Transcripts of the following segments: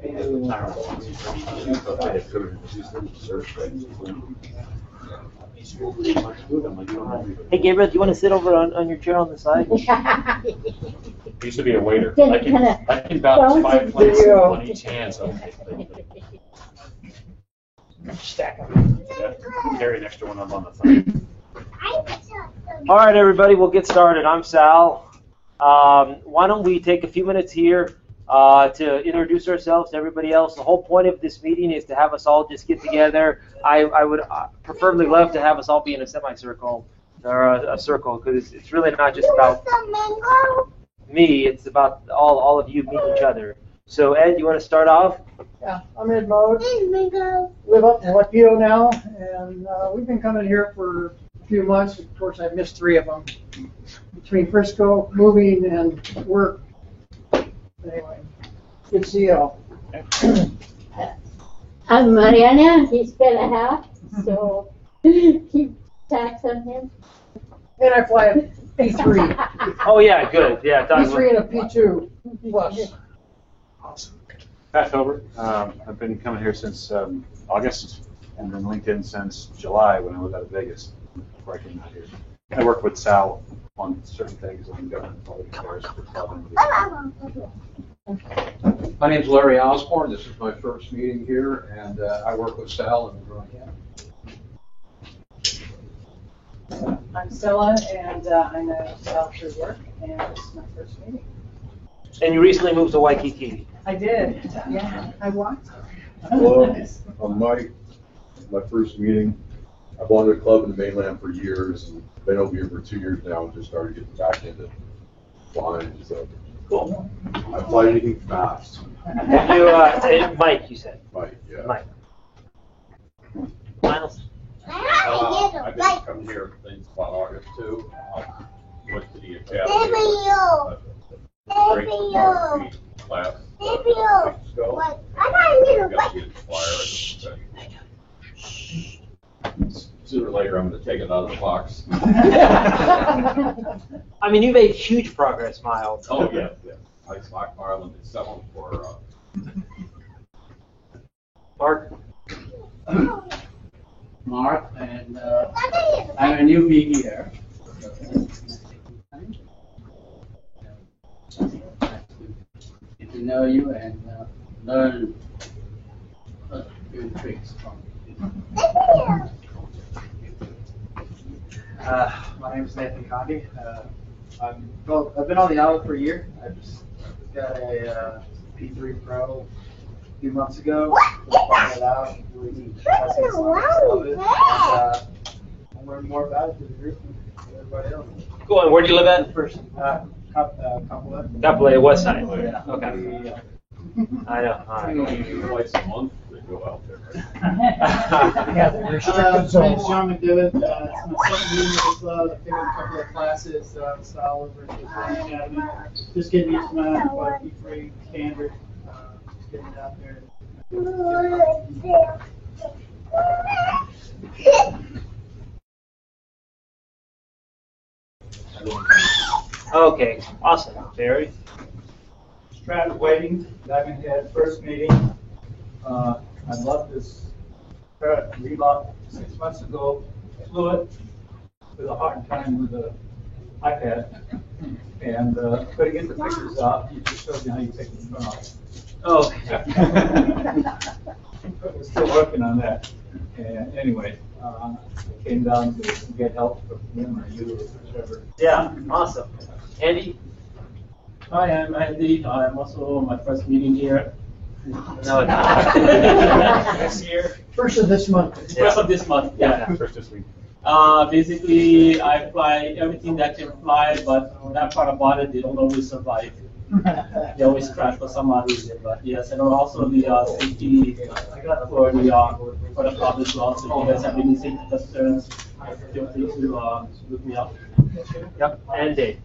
Hey, Gabriel, do you want to sit over on your chair on the side? I used to be a waiter. I can balance 5 plates on each hand. So Stack them. yeah, carry an extra one up on the side. All right, everybody, we'll get started. I'm Sal. Why don't we take a few minutes here to introduce ourselves to everybody else. The whole point of this meeting is to have us all just get together. I would preferably love to have us all be in a semicircle or a circle, because it's really not just about me. It's about all of you meeting each other. So, Ed, you want to start off? Yeah, I'm Ed Mode. Live up in Luckio now, and we've been coming here for a few months. Of course, I've missed 3 of them between Frisco, moving, and work. Anyway, good to see you all. I'm Mariana. He's got a house, so keep tax on him. And I fly a P3. Oh, yeah, good. Yeah, P3 and a P2 plus. Awesome. Pat Filbert. I've been coming here since August, and then LinkedIn since July when I was out of Vegas before I came out here. I work with Sal on certain things on government public affairs for Southern. My name's Larry Osborne. This is my first meeting here, and I work with Sal in Rowan County. I'm Stella, and I know Sal through work, and this is my first meeting. And you recently moved to Waikiki. I did, yeah, I walked. Hello, I'm Mike. My first meeting. I belonged to a club in the mainland for years, and been over here for 2 years now, and just started getting back into flying. So Cool. I fly anything fast. You, Mike, you said. Mike, yeah. Mike. Miles. I've been coming here since about August too. Went to the academy. Great photography class. Weeks ago. I got to inspire. Sooner or later, I'm going to take it out of the box. I mean, you made huge progress, Miles. Oh yeah, yeah. I stockpiled and sell them for. Mark. Mark, and I'm a newbie here. Get to know you and learn a few tricks from you. My name is Nathan Condi. I've been on the island for a year. I just got a P3 Pro a few months ago. Just tried it out. Really testing some of it. And I'll learn more about it through the group and everybody else. Cool. And where do you live at? First, Kapolei. Kapolei, west side. Yeah. Okay. Yeah. I know. All right. Twice a month they go out there. Yeah, the My restricted name's zone. John McDivitt. It's my second meeting with the club. I've taken a couple of classes, style over at the academy. Just getting used to my P3 standard. Just getting it out there. Okay. Awesome. Barry. Travis Waiting, Diamond Head, first meeting. I bought this Reebok 6 months ago. Flew it with a hard time with the iPad, and couldn't get the pictures out. You just showed me how you take the phone off. Oh. But we're still working on that. And anyway, I came down to get help from him or you or whichever. Yeah. Awesome. Andy. Hi, I'm Andy. I'm also my first meeting here. No. This year. First of this month. First of this month, yeah. First this week. Basically, I fly everything that can fly, but that part about it, they don't always survive. They always crash for some odd reason. But yes, and also the safety for the club as well. So if you guys have any safety concerns, feel free to look me up. Yep. And Dave.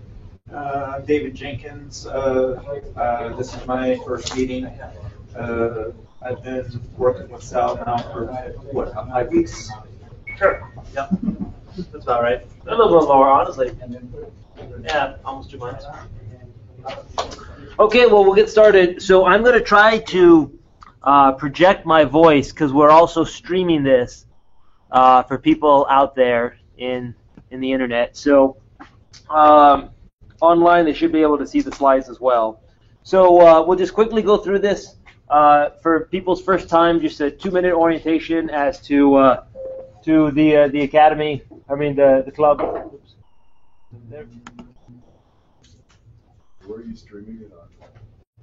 David Jenkins. This is my first meeting. I've been working with Sal now for, what, 5 weeks? Sure. Yep. That's about right. A little bit more, honestly. Yeah, almost 2 months. Okay, well, we'll get started. So I'm going to try to project my voice because we're also streaming this for people out there in the internet. So online, they should be able to see the slides as well. So we'll just quickly go through this for people's first time. Just a 2-minute orientation as to the academy. I mean the club. Oops. There. Where are you streaming it on?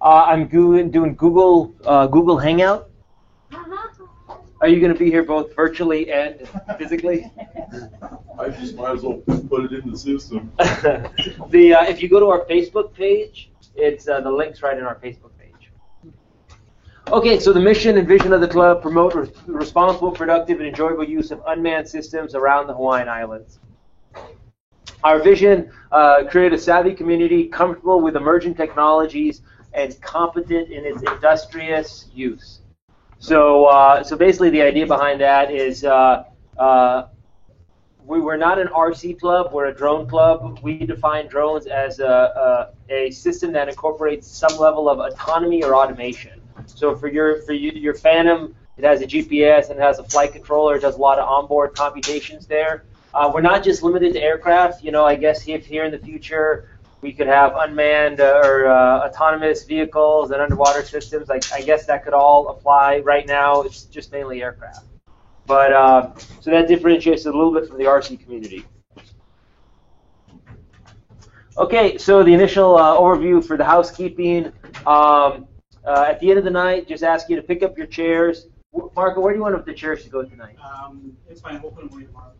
I'm doing Google Hangout. Are you going to be here both virtually and physically? I just might as well put it in the system. If you go to our Facebook page, it's the link's right in our Facebook page. Okay, so the mission and vision of the club: promote responsible, productive, and enjoyable use of unmanned systems around the Hawaiian Islands. Our vision: create a savvy community, comfortable with emerging technologies, and competent in its industrious use. So basically the idea behind that is we're not an RC club, we're a drone club. We define drones as a system that incorporates some level of autonomy or automation. So for your Phantom, it has a GPS and it has a flight controller. It does a lot of onboard computations there. We're not just limited to aircraft. I guess if here in the future we could have unmanned or autonomous vehicles and underwater systems. I guess that could all apply. Right now, it's just mainly aircraft. But so that differentiates it a little bit from the RC community. Okay, so the initial overview for the housekeeping. At the end of the night, just ask you to pick up your chairs. Marco, where do you want the chairs to go tonight? It's fine. We'll put them away tomorrow.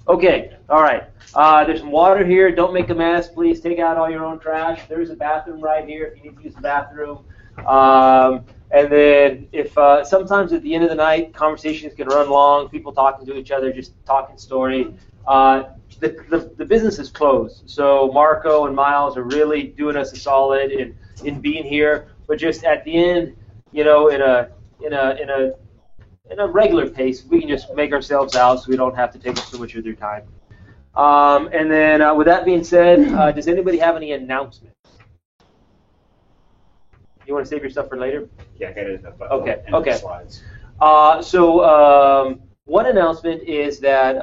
Okay, all right. There's some water here. Don't make a mess. Please take out all your own trash. There's a bathroom right here if you need to use the bathroom. And then if sometimes at the end of the night, conversations can run long, people talking to each other, just talking story. The business is closed. So Marco and Miles are really doing us a solid in being here. But just at the end, in a regular pace, we can just make ourselves out so we don't have to take up so much of their time. And then with that being said, does anybody have any announcements? You want to save your stuff for later? Yeah, I got it. Okay. In the Okay. slides. So one announcement is that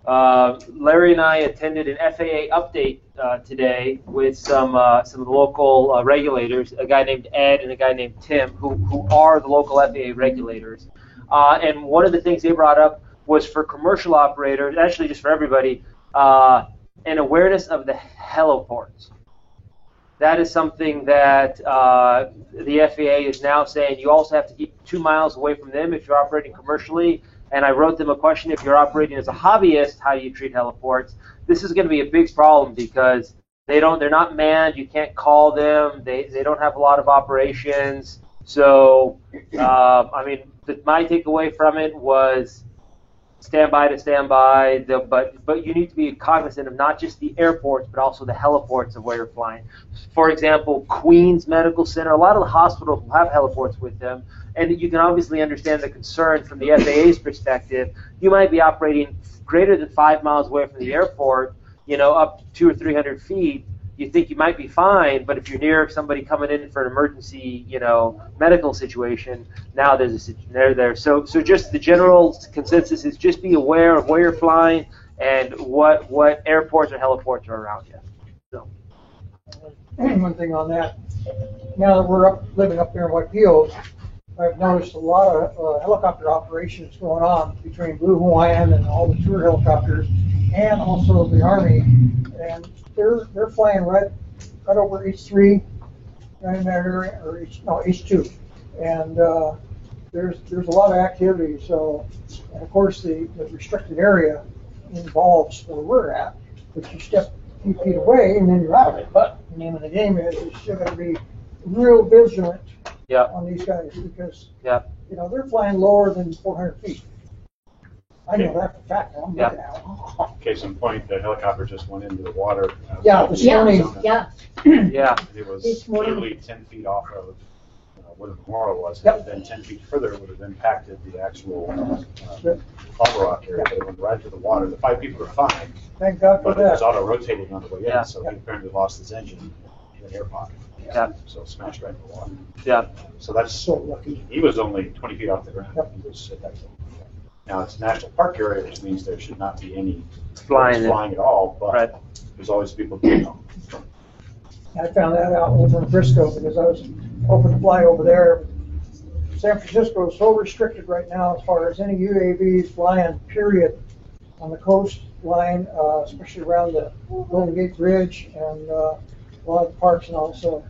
Larry and I attended an FAA update today with some local regulators, a guy named Ed and a guy named Tim, who are the local FAA regulators. And one of the things they brought up was for commercial operators, actually just for everybody, an awareness of the heliports. That is something that the FAA is now saying you also have to keep 2 miles away from them if you're operating commercially. And I wrote them a question: if you're operating as a hobbyist, how do you treat heliports? This is going to be a big problem because they're not manned. You can't call them. They don't have a lot of operations. So my takeaway from it was standby to standby. But you need to be cognizant of not just the airports, but also the heliports of where you're flying. For example, Queens Medical Center, a lot of the hospitals will have heliports with them. And you can obviously understand the concern from the FAA's perspective. You might be operating greater than 5 miles away from the airport, up 200 or 300 feet. You think you might be fine, but if you're near somebody coming in for an emergency, medical situation, now there's there. So just the general consensus is just be aware of where you're flying and what airports or heliports are around you. So. One thing on that, now that we're living up there in Waipio, I've noticed a lot of helicopter operations going on between Blue Hawaiian and all the tour helicopters, and also the Army, and they're flying right over H3 in that area, or H2, and there's a lot of activity. So, and of course, the restricted area involves where we're at, but you step a few feet away and then you're out of it. But the name of the game is you're still going to be real vigilant. Yeah. On these guys because yeah. They're flying lower than 400 feet. I know that for a fact. I'm looking at them. Case in point, the helicopter just went into the water. Yeah, this morning. Yeah. It was literally 10 feet off of where the memorial was. Had it been 10 feet further, it would have impacted the actual bubble rock area. But it went right to the water. The 5 people were fine. Thank God for but that. it was auto-rotating on the way in, Yeah. so he apparently lost his engine in the air pocket. Yeah. So smashed right in the water. Yeah. So that's So lucky. He was only 20 feet off the ground. Yep. He was at that point. Now it's a national park area, which means there should not be any Flying birds in. flying at all. But Right. there's always people who know. I found that out over in Frisco because I was hoping to fly over there. San Francisco is so restricted right now as far as any UAVs flying, period, on the coastline, especially around the Golden Gate Bridge and a lot of the parks and all. So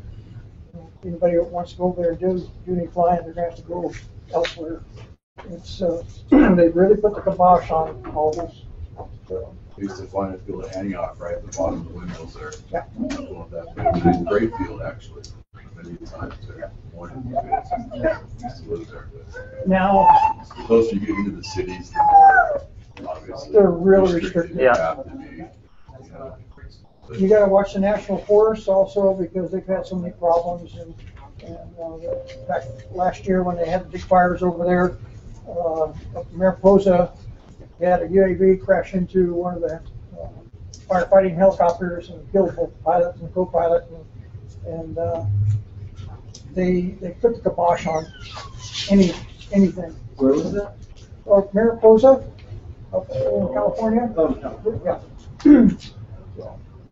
anybody that wants to go over there and do any flying, they're going to have to go elsewhere. It's they really put the kibosh on all this. So, I used to fly in the field at Antioch, right at the bottom of the windmills there. Yeah. That great field, actually. Many times there. One of the fields. Used to live there. But now, the closer you get into the cities, the more obviously they're really restricted. they have to be. You know. But You gotta watch the national forests also because they've had so many problems and in fact, last year when they had the big fires over there, up in Mariposa, they had a UAV crash into one of the firefighting helicopters and killed both the pilot and co-pilot and they put the kibosh on anything. Where was that? Mariposa, up in California. Oh, Yeah.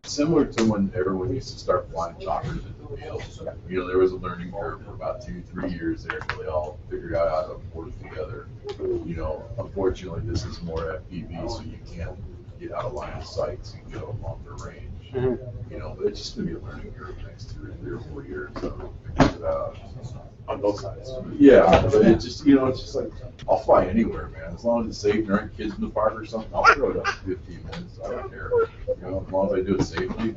similar to when everyone used to start flying choppers in the field. You know, there was a learning curve for about 2-3 years there until they all figured out how to work together. You know, unfortunately, this is more FPV, so you can't get out of line of sight, so you can go longer range. Mm-hmm. You know, but it's just gonna be a learning curve next 3 or 4 years. So figure it out. On both sides. Yeah, but it's just, you know, it's just like, I'll fly anywhere, man. As long as it's safe and there aren't kids in the park or something, I'll throw it up to 15 minutes. I don't care. You know, as long as I do it safely.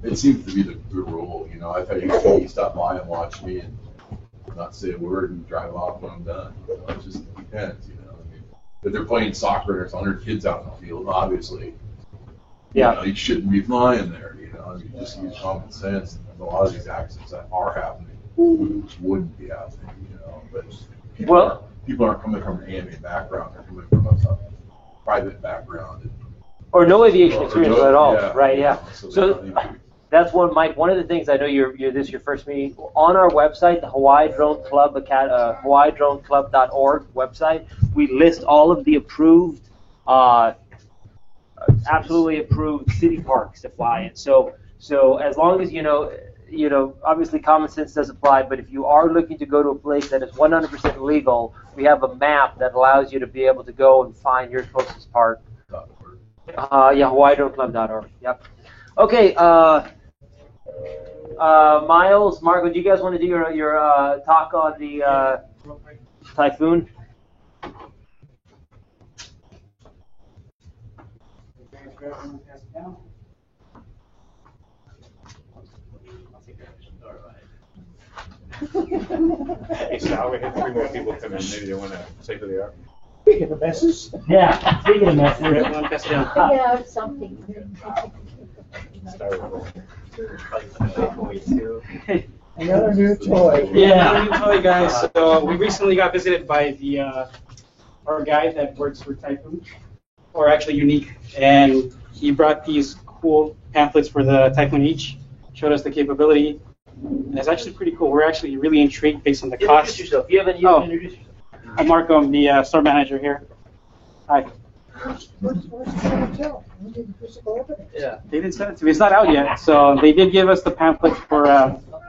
It seems to be the rule, you know. I've had you stop by and watch me and not say a word and drive off when I'm done. You know, it just depends, you know. I mean, if they're playing soccer and there's 100 kids out in the field, obviously, Yeah. you know, you shouldn't be flying there, you know. I mean, just use common sense. And a lot of these accidents that are happening wouldn't be happening, you know. But people aren't coming from an AMA background; they're coming from a private background. Or no aviation experience at all, yeah, right? Yeah. So, So that's one, Mike. One of the things I know this is your first meeting on our website, the Hawaii Drone Club HawaiiDroneClub.org website. We list all of the approved, absolutely approved city parks to fly in. So as long as you know, obviously common sense does apply, but if you are looking to go to a place that is 100% legal, we have a map that allows you to be able to go and find your closest park. HawaiiDroneClub.org. Yep. Okay. Miles, Marco, do you guys want to do your talk on the Typhoon? Hey, Sal, we had 3 more people come in. Maybe they want to say who they are. Speaking of messes. Yeah, speaking of messes. Yeah, something. Another new toy. Yeah, new toy, guys. So we recently got visited by our guy that works for Typhoon, or actually Unique, and he brought these cool pamphlets for the Typhoon H. Showed us the capability, and it's actually pretty cool. We're actually really intrigued based on the cost. Introduce yourself. You haven't introduced yourself. I'm Marco. I'm the store manager here. Hi. Yeah. They didn't send it to me. It's not out yet. So they did give us the pamphlet for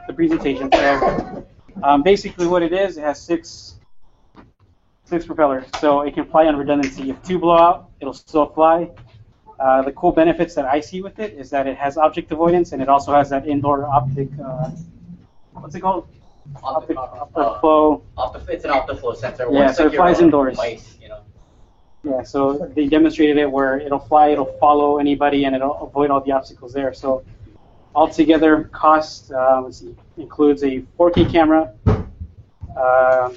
the presentation. So basically what it is, it has six propellers. So it can fly on redundancy. If 2 blow out, it'll still fly. The cool benefits that I see with it is that it has object avoidance, and it also has that indoor optic, what's it called? Optic flow. It's an optical sensor. Yeah, so it flies indoors. Device, you know. Yeah, so they demonstrated it where it'll fly, it'll follow anybody, and it'll avoid all the obstacles there. So altogether, cost, let's see, includes a 4K camera, a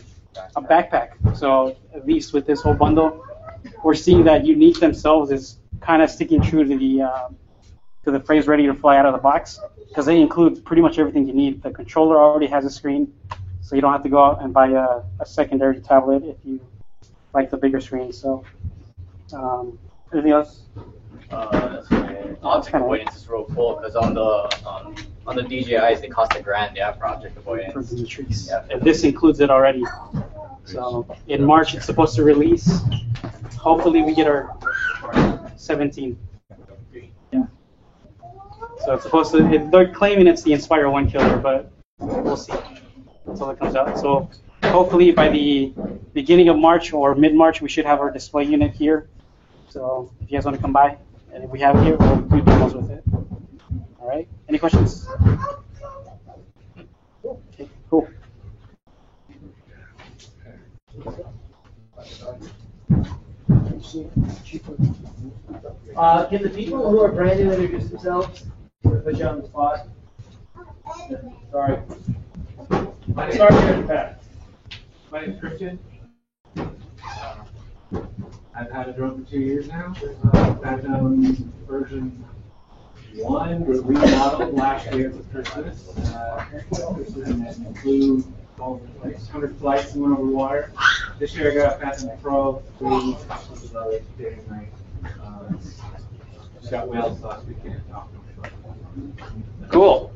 backpack. So at least with this whole bundle, we're seeing that Unique themselves is kind of sticking true to the phrase "ready to fly out of the box," because they include pretty much everything you need. The controller already has a screen, so you don't have to go out and buy a secondary tablet if you like the bigger screen. So, anything else? Object avoidance is real cool because on the On the DJIs, they cost $1,000, yeah, project avoidance. For the trees. Yeah. And this includes it already. So in March, it's supposed to release. Hopefully we get our 17. Yeah. So it's supposed to, they're claiming it's the Inspire 1 killer, but we'll see until it comes out. So hopefully by the beginning of March or mid-March, we should have our display unit here. So if you guys want to come by, and if we have it here, we'll do demos with it. All right. Any questions? Okay, cool. Can the people who are brand new introduce themselves? Put you on the spot. Sorry. Sorry, Pat. My name's Christian. I've had a drone for 2 years now. I've done version 1 was remodeled last year for Christmas. Christmas include all the like 100 flights and went over water. This year I got a Phantom Pro 3 day and night. Just got whales last weekend. Cool.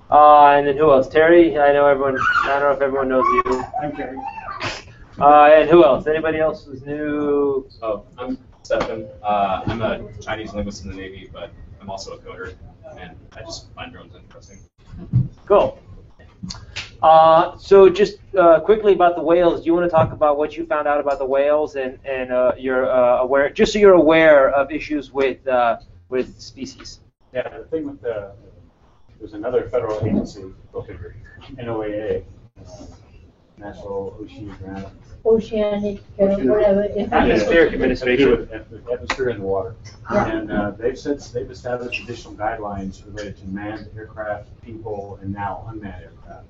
And then who else? Terry. I know everyone. I don't know if everyone knows you. I'm Terry. And who else? Anybody else who's new? Oh, I'm Stefan. I'm a Chinese linguist in the Navy, but I'm also a coder, and I just find drones interesting. Cool. So just quickly about the whales. Do you want to talk about what you found out about the whales and you're aware, just so you're aware of issues with species? Yeah, the thing with there's another federal agency, NOAA, National Oceanic, whatever. Atmospheric Administration. Atmosphere in the water. Yeah. And they've established additional guidelines related to manned aircraft, people, and now unmanned aircraft.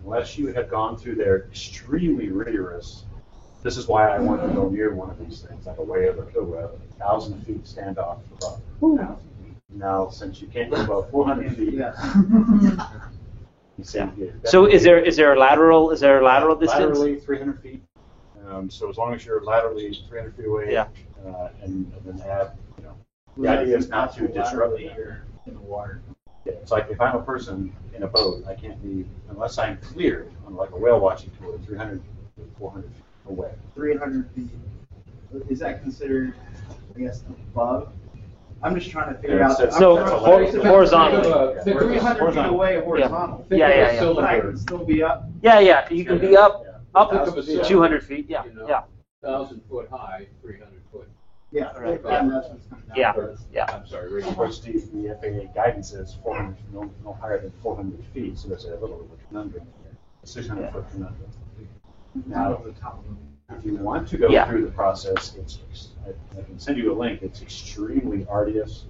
Unless you have gone through their extremely rigorous, this is why I want to go near one of these things, like a whale or a 1,000 feet standoff above 1,000 feet. Now, since you can't go above 400 feet, So is there a lateral distance? Laterally 300 feet. So as long as you're laterally 300 feet away, yeah. And then add, the idea is not to disrupt the air in the water. Yeah, it's like if I'm a person in a boat, I can't be, unless I'm cleared on like a whale watching tour, 300 to 400 feet away. 300 feet. Is that considered, I guess, above? I'm just trying to figure out. So horizontal. The 300 feet away horizontal. Yeah. So I can still be up. Yeah. You can be up to 200 feet. Yeah. 1,000 foot high, 300 foot. Yeah. Right. Yeah. I'm sorry, of course, the FAA guidance is 400, no higher than 400 feet, so there's a little bit of a conundrum here. 600 foot conundrum. Now, if you want to go through the process, I can send you a link. It's extremely arduous.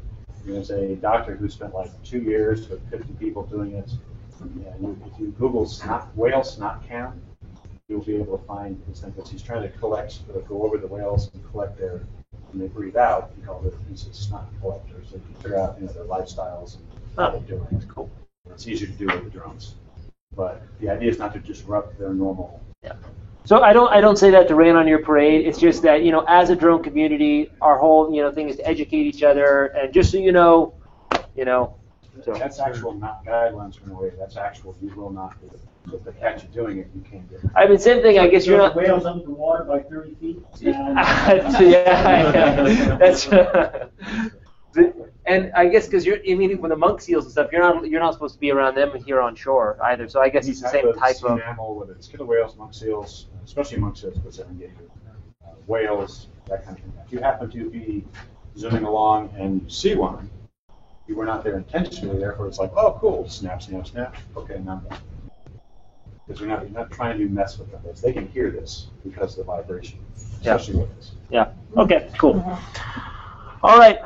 There's a doctor who spent like 2 years with 50 people doing it. If you Google whale snot count, you'll be able to find his thing, because he's trying to go over the whales and collect their, when they breathe out, he calls it snot collectors. So you can figure out their lifestyles and how they're doing. It's cool. It's easier to do with the drones. But the idea is not to disrupt their normal. Yeah. So I don't say that to rain on your parade. It's just that, as a drone community, our whole thing is to educate each other, and just so you know. So that's actual, not guidelines from the way. That's actual. You will not do it. So if they catch you doing it, you can't do it. I mean, same thing. I guess you're not. Whales under the water by 30 feet. Yeah. That's. And I guess because with the monk seals and stuff, you're not supposed to be around them here on shore either. So I guess it's the same type of mammal, whether it's killer whales, monk seals, especially monk seals, because they're endangered. Whales, that kind of thing. If you happen to be zooming along and you see one, you were not there intentionally. Therefore, it's like, oh, cool, snap, snap, snap. Okay, now I'm done. Because you're not trying to mess with them. They can hear this because of the vibration, especially with this. Yeah. Okay. Cool. All right,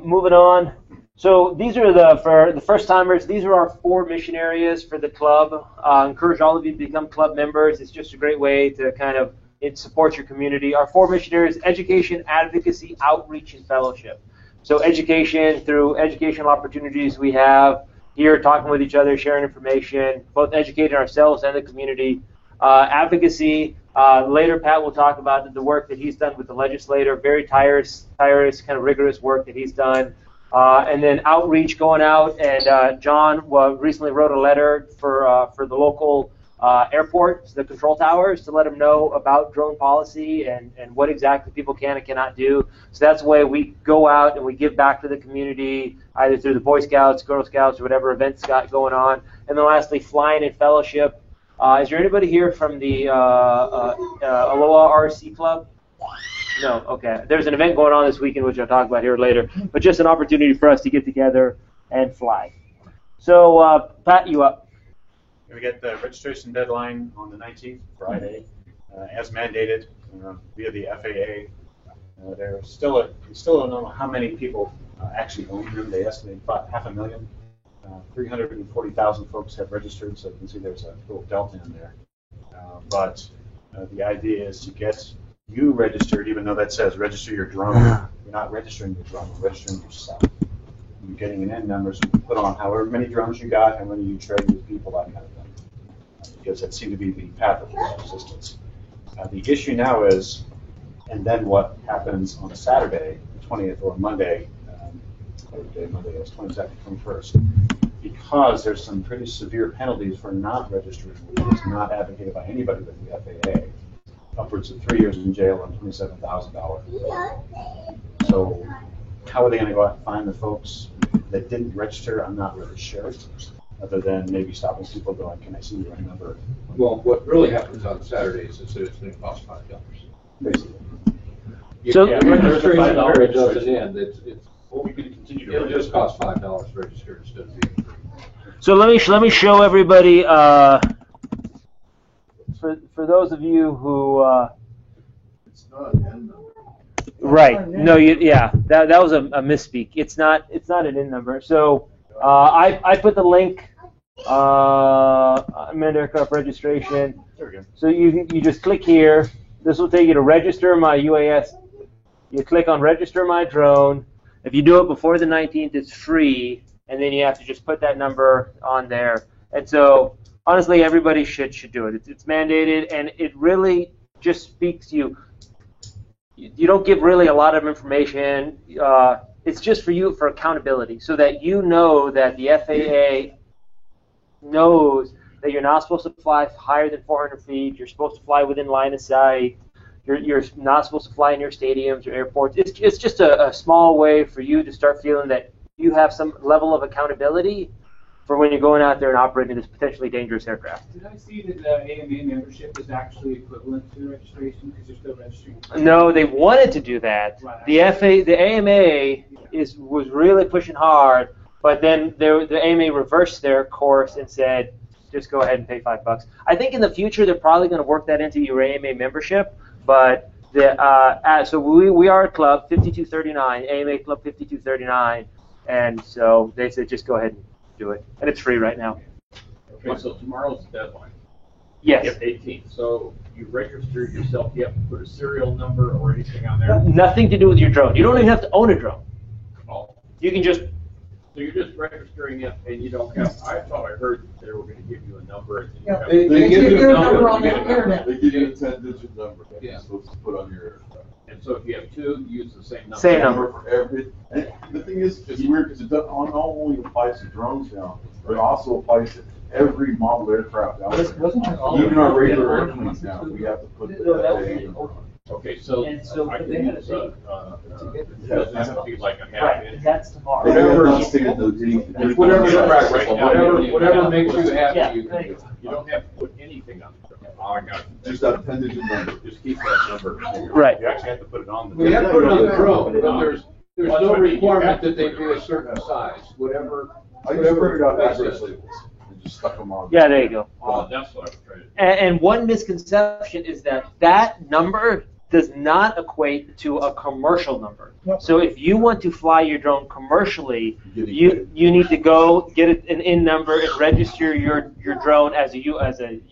moving on. So these are for the first timers. These are our 4 mission areas for the club. Encourage all of you to become club members. It's just a great way to kind of support your community. Our 4 mission areas: education, advocacy, outreach, and fellowship. So education, through educational opportunities we have here, talking with each other, sharing information, both educating ourselves and the community. Advocacy. Later, Pat will talk about the work that he's done with the legislator. Very tireless, kind of rigorous work that he's done. And then outreach going out, and John recently wrote a letter for the local airport, the control towers, to let them know about drone policy and what exactly people can and cannot do. So that's the way we go out and we give back to the community, either through the Boy Scouts, Girl Scouts, or whatever events got going on. And then lastly, flying in fellowship. Is there anybody here from the Aloha RC Club? No, okay. There's an event going on this weekend, which I'll talk about here later, but just an opportunity for us to get together and fly. So, Pat, you up? We get the registration deadline on the 19th, Friday, as mandated via the FAA. We still don't know how many people actually own them. They estimate about 500,000. 340,000 folks have registered, so you can see there's a little delta in there. But the idea is to get you registered, even though that says register your drone. You're not registering your drone, you're registering yourself. You're getting an N number, so you can put on however many drones you got, how many you trade with people, that kind of thing. Because that seemed to be the path of least resistance. The issue now is, and then what happens on a Saturday, the 20th, or Monday, Monday is 22nd, 21st, because there's some pretty severe penalties for not registering, which is not advocated by anybody but the FAA. Upwards of 3 years in jail and $27,000. So how are they going to go out and find the folks that didn't register? I'm not really sure, other than maybe stopping people going, can I see your number? Well, what really happens on Saturdays is that it's going to cost $5. Basically. So registration period doesn't end. We can continue to It'll register. just cost $5 to register instead of being free. So let me show everybody. For those of you who It's not an N number. right, no, yeah, that was a misspeak. It's not an in number. So I put the link. Unmanned aircraft registration. There we go. So you just click here. This will take you to register my UAS. You click on register my drone. If you do it before the 19th, it's free, and then you have to just put that number on there. And so, honestly, everybody should do it. It's mandated, and it really just speaks to you. You don't give really a lot of information. It's just for you for accountability, so that you know that the FAA knows that you're not supposed to fly higher than 400 feet. You're supposed to fly within line of sight. You're not supposed to fly in your stadiums or airports. It's just a small way for you to start feeling that you have some level of accountability for when you're going out there and operating this potentially dangerous aircraft. Did I see that the AMA membership is actually equivalent to registration because you're still registering? No, they wanted to do that. Right. The AMA was really pushing hard, but then the AMA reversed their course and said, just go ahead and pay $5. I think in the future they're probably going to work that into your AMA membership. But so we are a club, 5239, AMA Club 5239, and so they said just go ahead and do it, and it's free right now. Okay, so tomorrow's the deadline. Yes. Yep, 18th. So you register yourself. You have to put a serial number or anything on there. Nothing to do with your drone. You don't even have to own a drone. Oh. You can just. So you're just registering it, and you don't have. I thought I heard they were going to give you a number. And Yeah, you they give you a number on the You get a number. internet. They give you a 10-digit number that you're supposed to put on your aircraft. And so if you have two, you use the same number. Same number. For every. And the thing is, it's weird because it not only applies to drones now, but it also applies to every model aircraft out there. Even our regular airplanes now, we have to put the FAA number on. Okay, so I can use it doesn't have to be like a half Right, inch. that's tomorrow. Whatever you're right, right now. Whatever makes you happy, Yeah, you can do. You don't have to put anything on it. Oh, I got it. Just that 10-digit number. Just keep that number. Right. You actually have to put it on the. We have to put it on the drone, but there's Well, no that's what I mean. You requirement have that they to be put a certain size, whatever. I just printed out That's address it. labels and just stuck them on. Yeah, there you go. Oh, that's what I was trying to do. And one misconception is that number does not equate to a commercial number. Yep. So if you want to fly your drone commercially, you need to go get an IN number and register your drone as a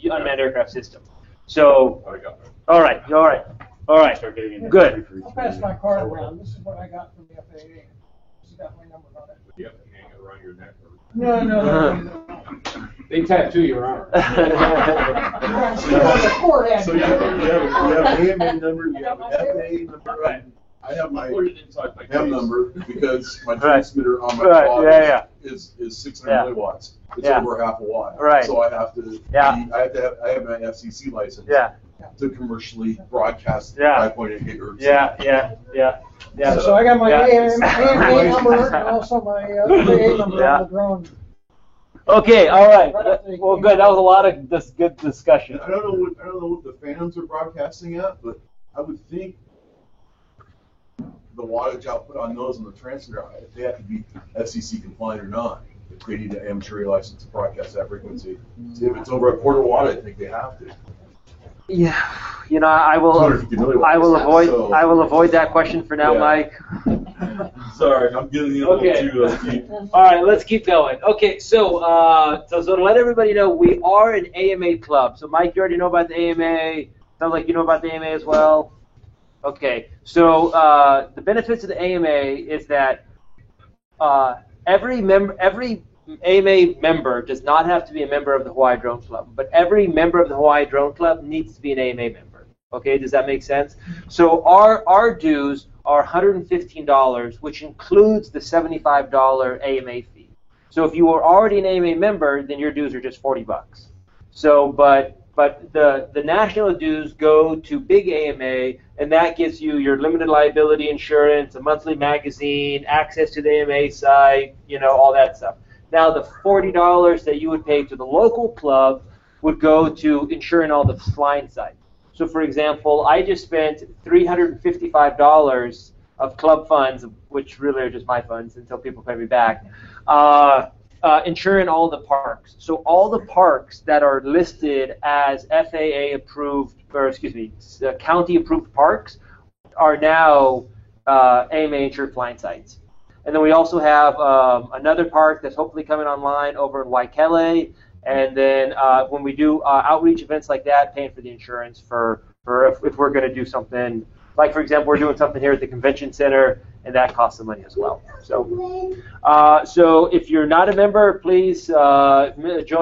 unmanned aircraft system. So, I got it. all right, Start getting into good. I'll pass my card around. This is what I got from the FAA. This has got my number on it. You have to hang it around your neck. No. They tattoo your arm. So you have AMA number, you have an FAA number. Right. I have my Put it inside my M case. number because my Right. transmitter on my Right, quad yeah. is 600 Yeah. milliwatts. It's Yeah. over half a watt. Right. So I have to. Yeah. I have an FCC license. Yeah. To commercially broadcast Yeah. 5.8 gigahertz. Yeah. So I got my Yeah. AMA number and also my FAA number Yeah. on the drone. Okay, all right. Well, good. That was a lot of good discussion. I don't know what the phantoms are broadcasting at, but I would think the wattage output on those and the transmitter, if they have to be FCC compliant or not, if they need an amateur license to broadcast that frequency. See, if it's over a quarter watt, I think they have to. Yeah, you know, I will 250 milliwatts. I will avoid that question for now, Yeah. Mike. Sorry, I'm getting a little Okay. too deep. All right, let's keep going. Okay, so to let everybody know, we are an AMA club. So Mike, you already know about the AMA. Sounds like you know about the AMA as well. Okay, so the benefits of the AMA is that every AMA member does not have to be a member of the Hawaii Drone Club, but every member of the Hawaii Drone Club needs to be an AMA member. Okay, does that make sense? So our dues are $115, which includes the $75 AMA fee. So if you are already an AMA member, then your dues are just $40. So, but the national dues go to big AMA, and that gives you your limited liability insurance, a monthly magazine, access to the AMA site, you know, all that stuff. Now, the $40 that you would pay to the local club would go to insuring all the flying sites. So, for example, I just spent $355 of club funds, which really are just my funds until people pay me back, insuring all the parks. So all the parks that are listed as FAA approved, or excuse me, county approved parks are now AMA insured flying sites. And then we also have another park that's hopefully coming online over in Waikele. And then when we do outreach events like that, paying for the insurance for if we're going to do something, like for example, we're doing something here at the convention center, and that costs some money as well. So if you're not a member, please join.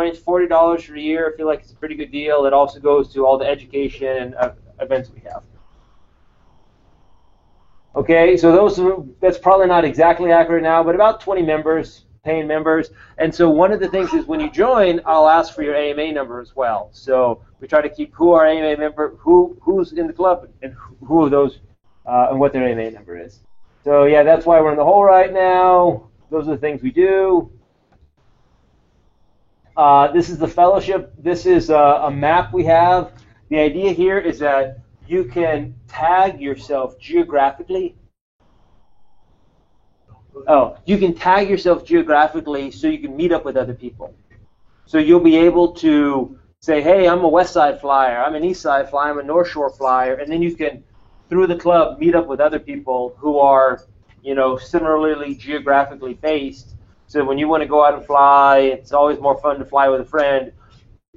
It's $40 for a year. I feel like it's a pretty good deal. It also goes to all the education and events we have. Okay, so that's probably not exactly accurate now, but about 20 members, paying members. And so one of the things is when you join, I'll ask for your AMA number as well. So we try to keep who our AMA member, who's in the club, and who of those, and what their AMA number is. So yeah, that's why we're in the hole right now. Those are the things we do. This is the fellowship. This is a map we have. The idea here is that you can tag yourself geographically. Oh, you can tag yourself geographically so you can meet up with other people. So you'll be able to say, hey, I'm a West Side flyer, I'm an East Side flyer, I'm a North Shore flyer, and then you can, through the club, meet up with other people who are, you know, similarly geographically based. So when you want to go out and fly, it's always more fun to fly with a friend.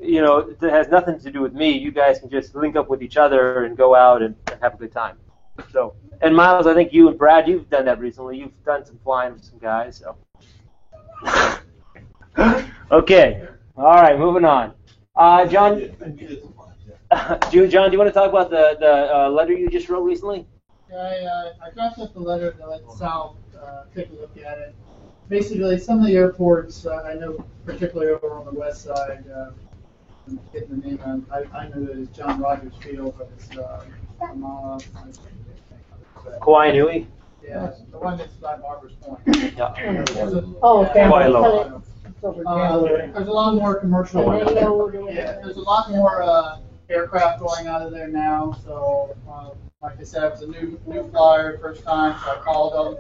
You know, it has nothing to do with me. You guys can just link up with each other and go out and have a good time. So, and Miles, I think you and Brad, you've done that recently. You've done some flying with some guys. So, okay, all right, moving on. John, do you want to talk about the letter you just wrote recently? Yeah, I drafted up the letter to let Sal take a look at it. Basically, some of the airports, I know particularly over on the west side, I'm getting the name on, I know that it's John Rogers Field, but it's Kauai Nui? Yeah, the one that's by Barbers Point. Yeah. Oh, okay. There's a lot more commercial. Yeah, there's a lot more aircraft going out of there now. So, like I said, it was a new flyer first time, so I called them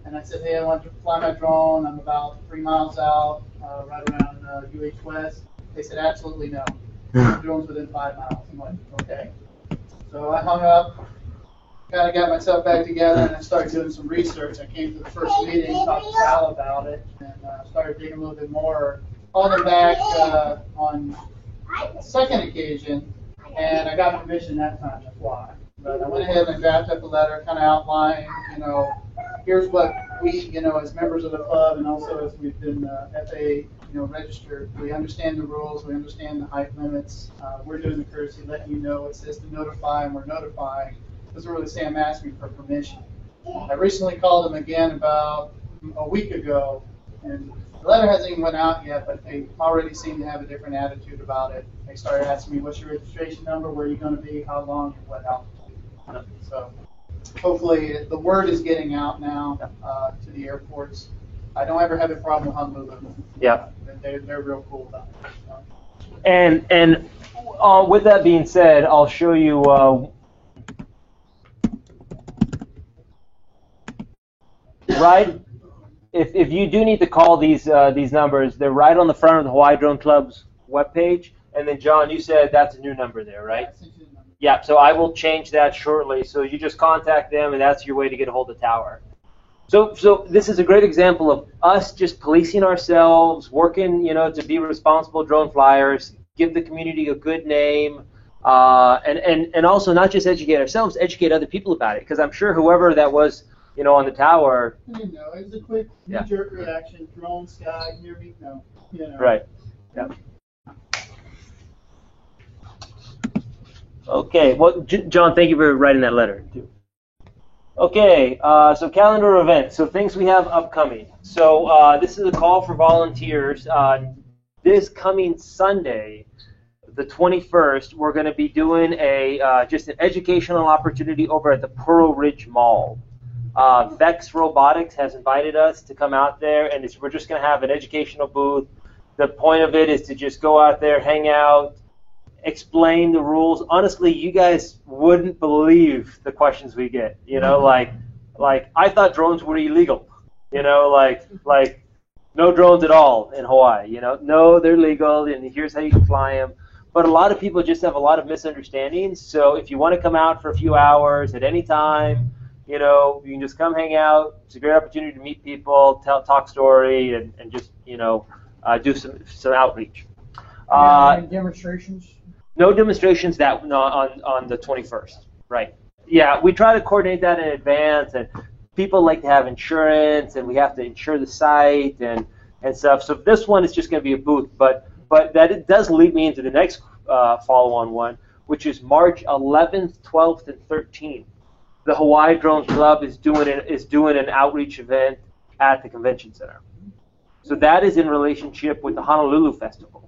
and I said, hey, I want to fly my drone. I'm about 3 miles out, right around UH West. They said, absolutely no. The drone's within 5 miles. I'm like, okay. So I hung up, kind of got myself back together, and I started doing some research. I came to the first meeting, talked to Sal about it, and started digging a little bit more. Called him back on the second occasion, and I got permission that time to fly. But I went ahead and drafted up a letter, kind of outlining, you know, here's what we, you know, as members of the club, and also as we've been FAA, you know, registered, we understand the rules, we understand the height limits. We're doing the courtesy, letting you know it says to notify, and we're notifying. Doesn't really say I'm asking for permission. I recently called them again about a week ago, and the letter hasn't even went out yet, but they already seem to have a different attitude about it. They started asking me, what's your registration number, where are you going to be, how long, and what altitude. So hopefully the word is getting out now to the airports. I don't ever have a problem with Honolulu. Yeah. They're real cool about it. So. And with that being said, I'll show you. Right. If you do need to call these numbers, they're right on the front of the Hawaii Drone Club's webpage. And then, John, you said that's a new number there, right? Yeah, so I will change that shortly. So you just contact them, and that's your way to get a hold of the tower. So this is a great example of us just policing ourselves, working, to be responsible drone flyers, give the community a good name, and also not just educate ourselves, educate other people about it. Because I'm sure whoever that was, on the tower. It was a quick knee-jerk reaction. Drone, sky, hear me? No. Right. Yeah. Okay. Well, John, thank you for writing that letter too. Okay. So calendar events. So things we have upcoming. So this is a call for volunteers. This coming Sunday, the 21st, we're going to be doing just an educational opportunity over at the Pearl Ridge Mall. Vex Robotics has invited us to come out there, and we're just going to have an educational booth. The point of it is to just go out there, hang out, explain the rules. Honestly, you guys wouldn't believe the questions we get. Like I thought drones were illegal. Like no drones at all in Hawaii. No, they're legal, and here's how you can fly them. But a lot of people just have a lot of misunderstandings. So if you want to come out for a few hours at any time, you can just come hang out. It's a great opportunity to meet people, talk story, and just, do some outreach. Demonstrations? No demonstrations on the 21st, right. Yeah, we try to coordinate that in advance, and people like to have insurance, and we have to insure the site and stuff. So this one is just going to be a booth, but that it does lead me into the next follow-on one, which is March 11th, 12th, and 13th. The Hawaii Drone Club is doing an outreach event at the convention center. So that is in relationship with the Honolulu Festival.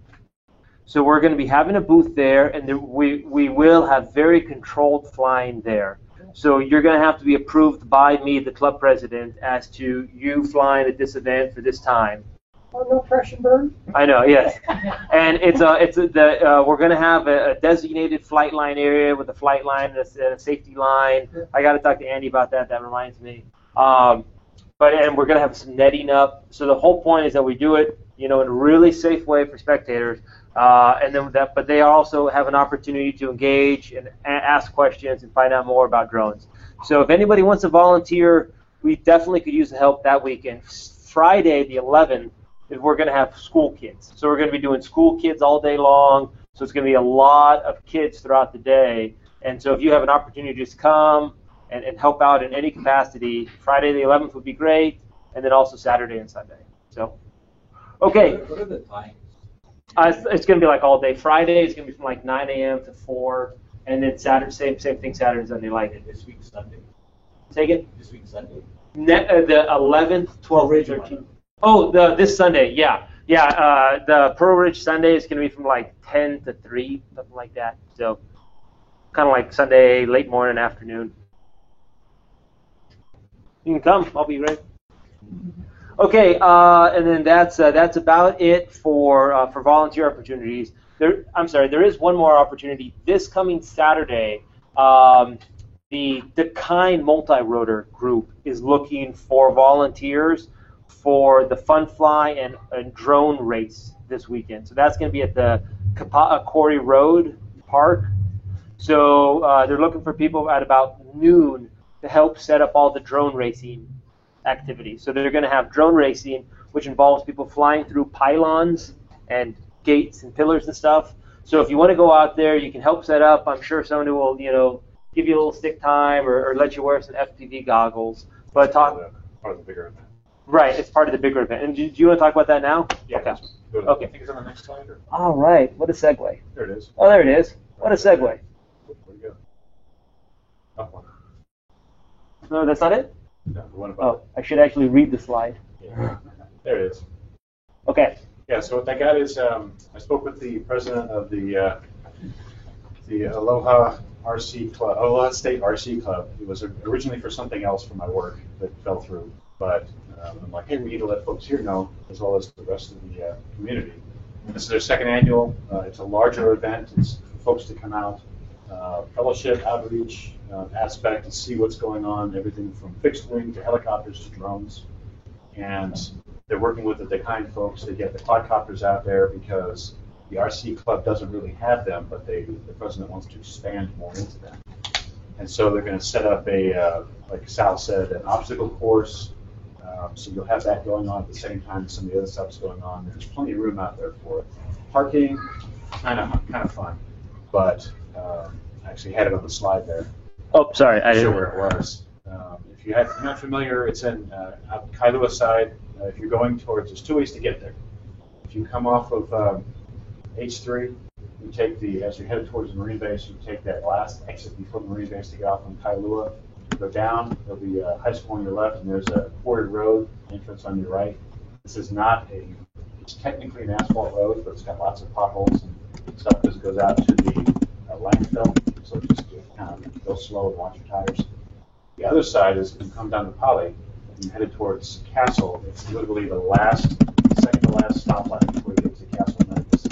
So we're going to be having a booth there, and we will have very controlled flying there. So you're going to have to be approved by me, the club president, as to you flying at this event for this time. Oh, no crash and burn? I know, yes. And we're going to have a designated flight line area with a flight line and a safety line. I got to talk to Andy about that. That reminds me. And we're going to have some netting up. So the whole point is that we do it, in a really safe way for spectators. But they also have an opportunity to engage and ask questions and find out more about drones. So if anybody wants to volunteer, we definitely could use the help that weekend. Friday, the 11th. We're going to have school kids. So we're going to be doing school kids all day long. So it's going to be a lot of kids throughout the day. And so if you have an opportunity to just come and help out in any capacity, Friday the 11th would be great, and then also Saturday and Sunday. So, okay. What are the times? It's going to be like all day. Friday is going to be from like 9 a.m. to 4, and then Saturday, same thing Saturday and Sunday. Like this week Sunday. Take it? This week Sunday. The 11th, 12th, 13th. Oh, this Sunday, yeah. The Pearl Ridge Sunday is going to be from like 10 to 3, something like that. So kind of like Sunday, late morning, afternoon. You can come. I'll be ready. Okay, and then that's about it for volunteer opportunities. There is one more opportunity. This coming Saturday, the Dakine Multi-Rotor Group is looking for volunteers for the Fun Fly and drone race this weekend. So that's going to be at the Kapa'akori Road Park. So they're looking for people at about noon to help set up all the drone racing activities. So they're going to have drone racing, which involves people flying through pylons and gates and pillars and stuff. So if you want to go out there, you can help set up. I'm sure somebody will, give you a little stick time or let you wear some FPV goggles. But Part of the bigger event. Right, it's part of the bigger event. And do you want to talk about that now? Yeah. Okay. Okay. I think it's on the next calendar. All right. What a segue. There it is. Oh, there it is. What a segue. Where'd it go? Up one. No, that's not it? No, the one above. Oh, I should actually read the slide. Yeah. There it is. Okay. Yeah, so what I got is I spoke with the president of the Aloha RC Club, Aloha State RC Club. It was originally for something else for my work that fell through, but I'm like, hey, we need to let folks here know, as well as the rest of the community. This is their second annual. It's a larger event. It's for folks to come out, fellowship, outreach aspect, to see what's going on, everything from fixed wing to helicopters to drones. And they're working with the Dakine folks to get the quadcopters out there because the RC Club doesn't really have them, but the president wants to expand more into them. And so they're going to set up a, like Sal said, an obstacle course. So you'll have that going on at the same time as some of the other stuff's going on. There's plenty of room out there for it. Parking, kind of fun, but I actually had it on the slide there. Oh, sorry, I Show didn't. where it was. If you're not familiar, it's in out Kailua side. If you're going towards, there's two ways to get there. If you come off of H3, you take as you're headed towards the Marine Base, you take that last exit before the Marine Base to get off on Kailua. Go down, there'll be a high school on your left, and there's a quartered road entrance on your right. This is not it's technically an asphalt road, but it's got lots of potholes and stuff because it goes out to the landfill, so just kind of go slow and watch your tires. The other side is you come down to Pali, and you headed towards Castle. It's literally second to last stoplight before you get to Castle Memphis.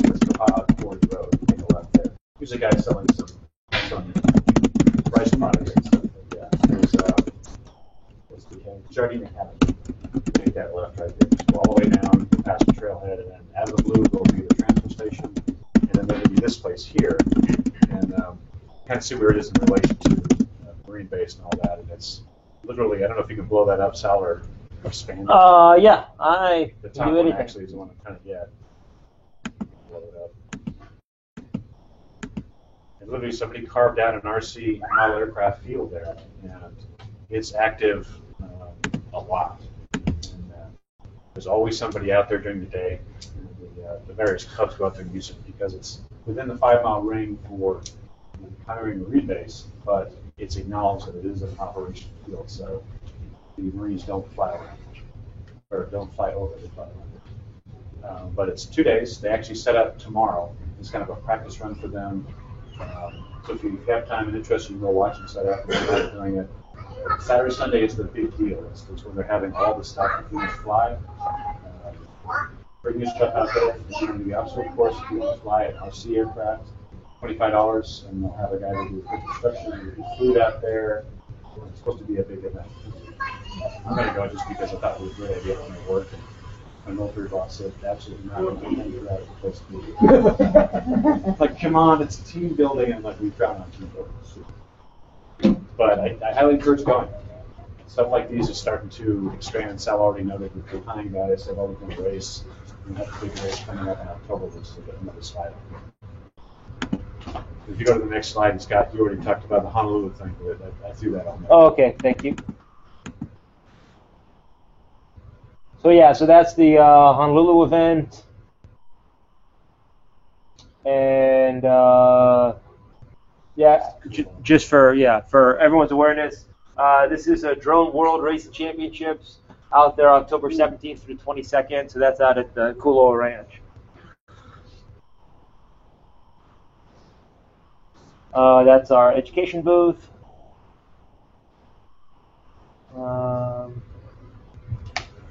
It's the quartered road. Take a left there. Here's a guy selling some rice products and stuff. Yeah, there's what's the Jardine Academy. Take that left right there. Just go all the way down past the trailhead, and then out of the blue there'll be the transfer station, and then there'll be this place here, and kind of see where it is in relation to Marine Base and all that. And it's literally, I don't know if you can blow that up, Sal, or expand it. Yeah, I The can top do one anything. actually is the one I'm trying to get. Blow it up. And literally somebody carved out an RC model aircraft field there, and it's active a lot. And, there's always somebody out there during the day. And the various clubs go out there and use it because it's within the 5-mile ring for hiring a Marine Base, but it's acknowledged that it is an operational field, so the Marines don't fly around, or don't fly over, they fly around. But it's 2 days. They actually set up tomorrow. It's kind of a practice run for them. So if you have time and interest, you can go watch them set up and start doing it. Saturday, Sunday is the big deal. It's when they're having all the stuff if you want to fly. Bring your stuff out there. It's going to be obstacle course if you want to fly an RC aircraft. $25, and they'll have a guy that do quick instruction. There'll be food out there. It's supposed to be a big event. I'm going to go just because I thought it was a great idea when it worked. My military boss said, absolutely not. You're out of the place to be. Like, come on, it's a team building, and like we found on team building. But I highly encourage going. Stuff like these is starting to expand. Sal already noted with the Dakine guys, they've already been a race. We have a big race coming up in October. Let's look at another slide. If you go to the next slide, Scott, you already talked about the Honolulu thing, but I threw that on there. Oh, okay, thank you. So yeah, so that's the Honolulu event, and yeah, just for everyone's awareness, this is a Drone World Racing Championships out there October 17th through 22nd. So that's out at the Kuloa Ranch. That's our education booth.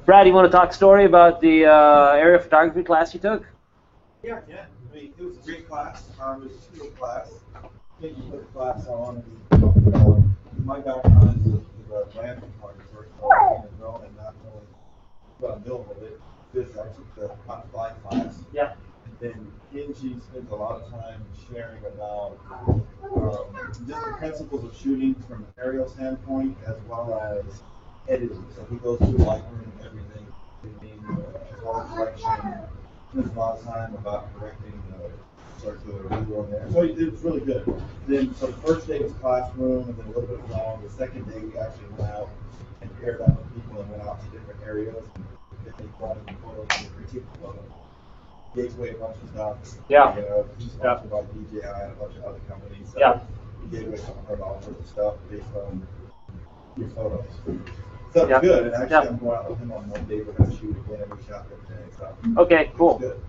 Brad, you want to talk a story about the aerial photography class you took? Yeah. I mean, it was a great class. It was a field class. Thank you for the class on. My background is a land photographer, so I came to drone and not knowing what I'm doing with it. I took the hot fly class. Yeah. Then Kenji spends a lot of time sharing about just the principles of shooting from an aerial standpoint as well as editing. So he goes through Lightroom and everything, color correction. Spends a lot of time about correcting circular visual there. So it was really good. Then, so the first day was classroom and then a little bit long. The second day we actually went out and paired up with people and went out to different areas. And they brought in photos and critiqued photos. Gateway, a bunch of stuff. Yeah. You know, he's sponsored by DJI and a bunch of other companies. So yeah. he gave away $100 worth of stuff based on your photos. So it's good, and actually I'm going out with him on Monday, we're gonna shoot again, we shot that day, so. Okay, cool. It's good.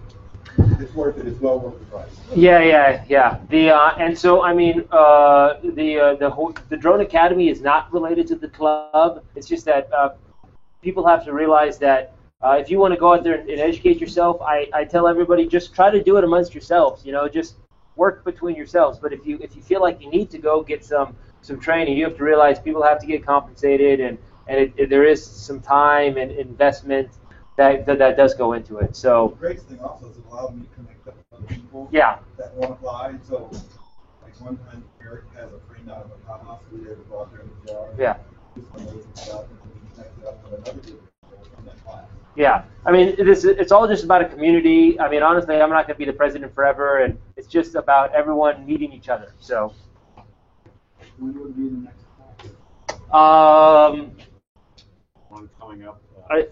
It's worth it, it's well worth the price. Yeah. And so I mean, the Drone Academy is not related to the club. It's just that people have to realize that if you want to go out there and educate yourself, I tell everybody just try to do it amongst yourselves. You know, just work between yourselves. But if you feel like you need to go get some training, you have to realize people have to get compensated, and there is some time and investment that does go into it. So The great thing also is it allowed me to connect up with other people that want to fly. So, like one time, Eric has a friend out of a Bahamas, so we were able to go out there in the jar. Yeah. Do some amazing stuff, and we connected up with another group of people from that class. Yeah, I mean, it's all just about a community. I mean, honestly, I'm not going to be the president forever, and it's just about everyone meeting each other. So, When would be the next class? One coming up,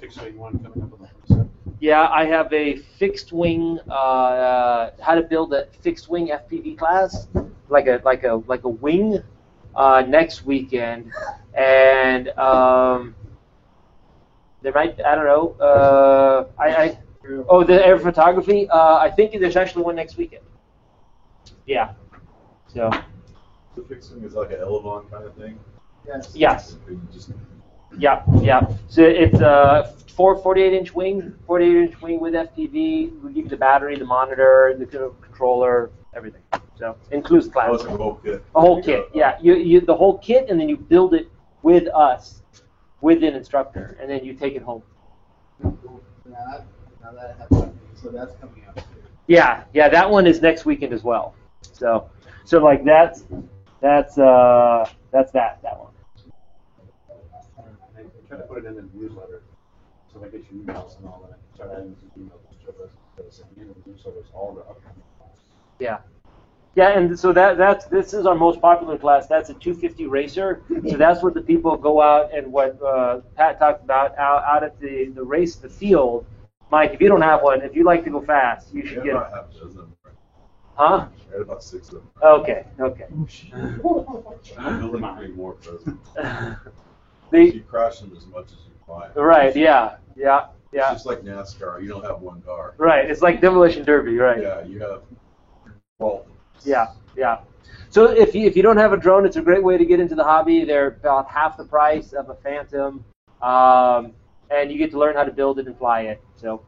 fixed wing one coming up on the 27th. Yeah, I have a fixed wing, how to build a fixed wing FPV class, like a wing, next weekend, and there might, I don't know, the air photography. I think there's actually one next weekend. Yeah. So. The fixed wing is like an Elevon kind of thing. Yes. You just Yeah. So it's a 48-inch wing, 48-inch wing with FPV. We give you the battery, the monitor, the controller, everything. So includes class. Oh, it's a whole kit. A whole kit. Yeah. You the whole kit, and then you build it with us, with an instructor, and then you take it home. Now that I have so that's coming up. Yeah. That one is next weekend as well. So like that's that one. I try to put it in the newsletter, so I get your emails and all that. Start adding some emails to us at the end of the newsletter, all the upcoming classes. Yeah, and so this is our most popular class. That's a 250 racer. So that's what the people go out and what Pat talked about out at the race, the field. Mike, if you don't have one, if you like to go fast, you should get it. About half a dozen. Huh? I had about 6 of them. Okay. I'm building 3 more for us. You crash them as much as you fly. Right, yeah. It's just like NASCAR. You don't have one car. Right, it's like Demolition Derby, right? Yeah, you have 12. Yeah. So if you don't have a drone, it's a great way to get into the hobby. They're about half the price of a Phantom, and you get to learn how to build it and fly it. So